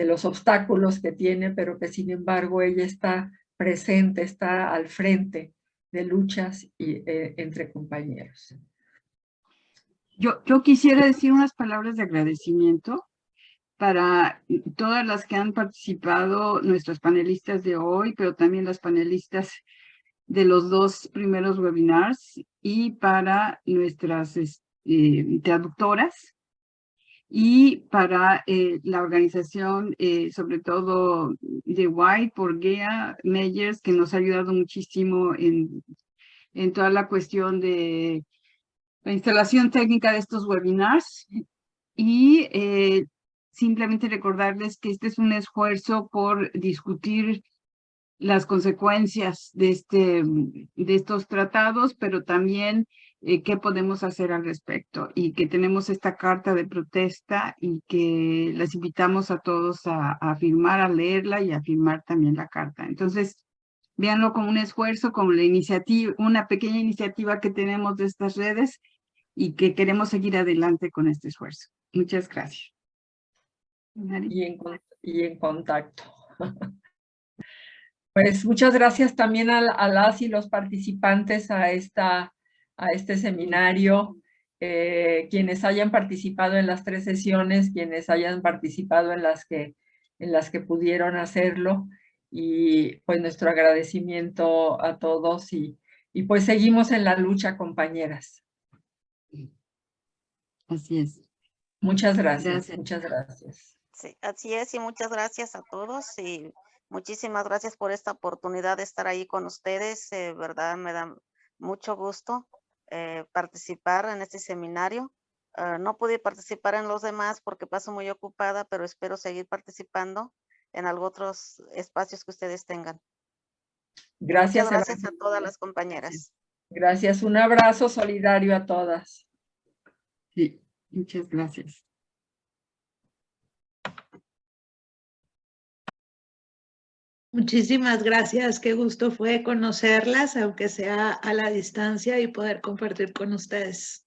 los obstáculos que tiene, pero que sin embargo ella está presente, está al frente de luchas entre compañeros. Yo quisiera decir unas palabras de agradecimiento para todas las que han participado, nuestros panelistas de hoy, pero también las panelistas de los 2 primeros webinars, y para nuestras traductoras, y para la organización, sobre todo de White, por Gea Meyers, que nos ha ayudado muchísimo en toda la cuestión de la instalación técnica de estos webinars. Y simplemente recordarles que este es un esfuerzo por discutir las consecuencias de estos tratados, pero también qué podemos hacer al respecto, y que tenemos esta carta de protesta y que les invitamos a todos a firmar, a leerla y a firmar también la carta. Entonces, véanlo como un esfuerzo, como la iniciativa, una pequeña iniciativa que tenemos de estas redes y que queremos seguir adelante con este esfuerzo. Muchas gracias. Y en contacto. Pues muchas gracias también a las y los participantes a este seminario, quienes hayan participado en las 3 sesiones, quienes hayan participado en las que pudieron hacerlo, y pues nuestro agradecimiento a todos, y pues seguimos en la lucha, compañeras. Así es. Muchas gracias. Muchas gracias. Sí, así es, y muchas gracias a todos, y muchísimas gracias por esta oportunidad de estar ahí con ustedes. Verdad, me da mucho gusto participar en este seminario. No pude participar en los demás porque paso muy ocupada, pero espero seguir participando en otros espacios que ustedes tengan. Gracias. Muchas gracias a todas las compañeras. Gracias. Un abrazo solidario a todas. Sí, muchas gracias. Muchísimas gracias, qué gusto fue conocerlas, aunque sea a la distancia, y poder compartir con ustedes.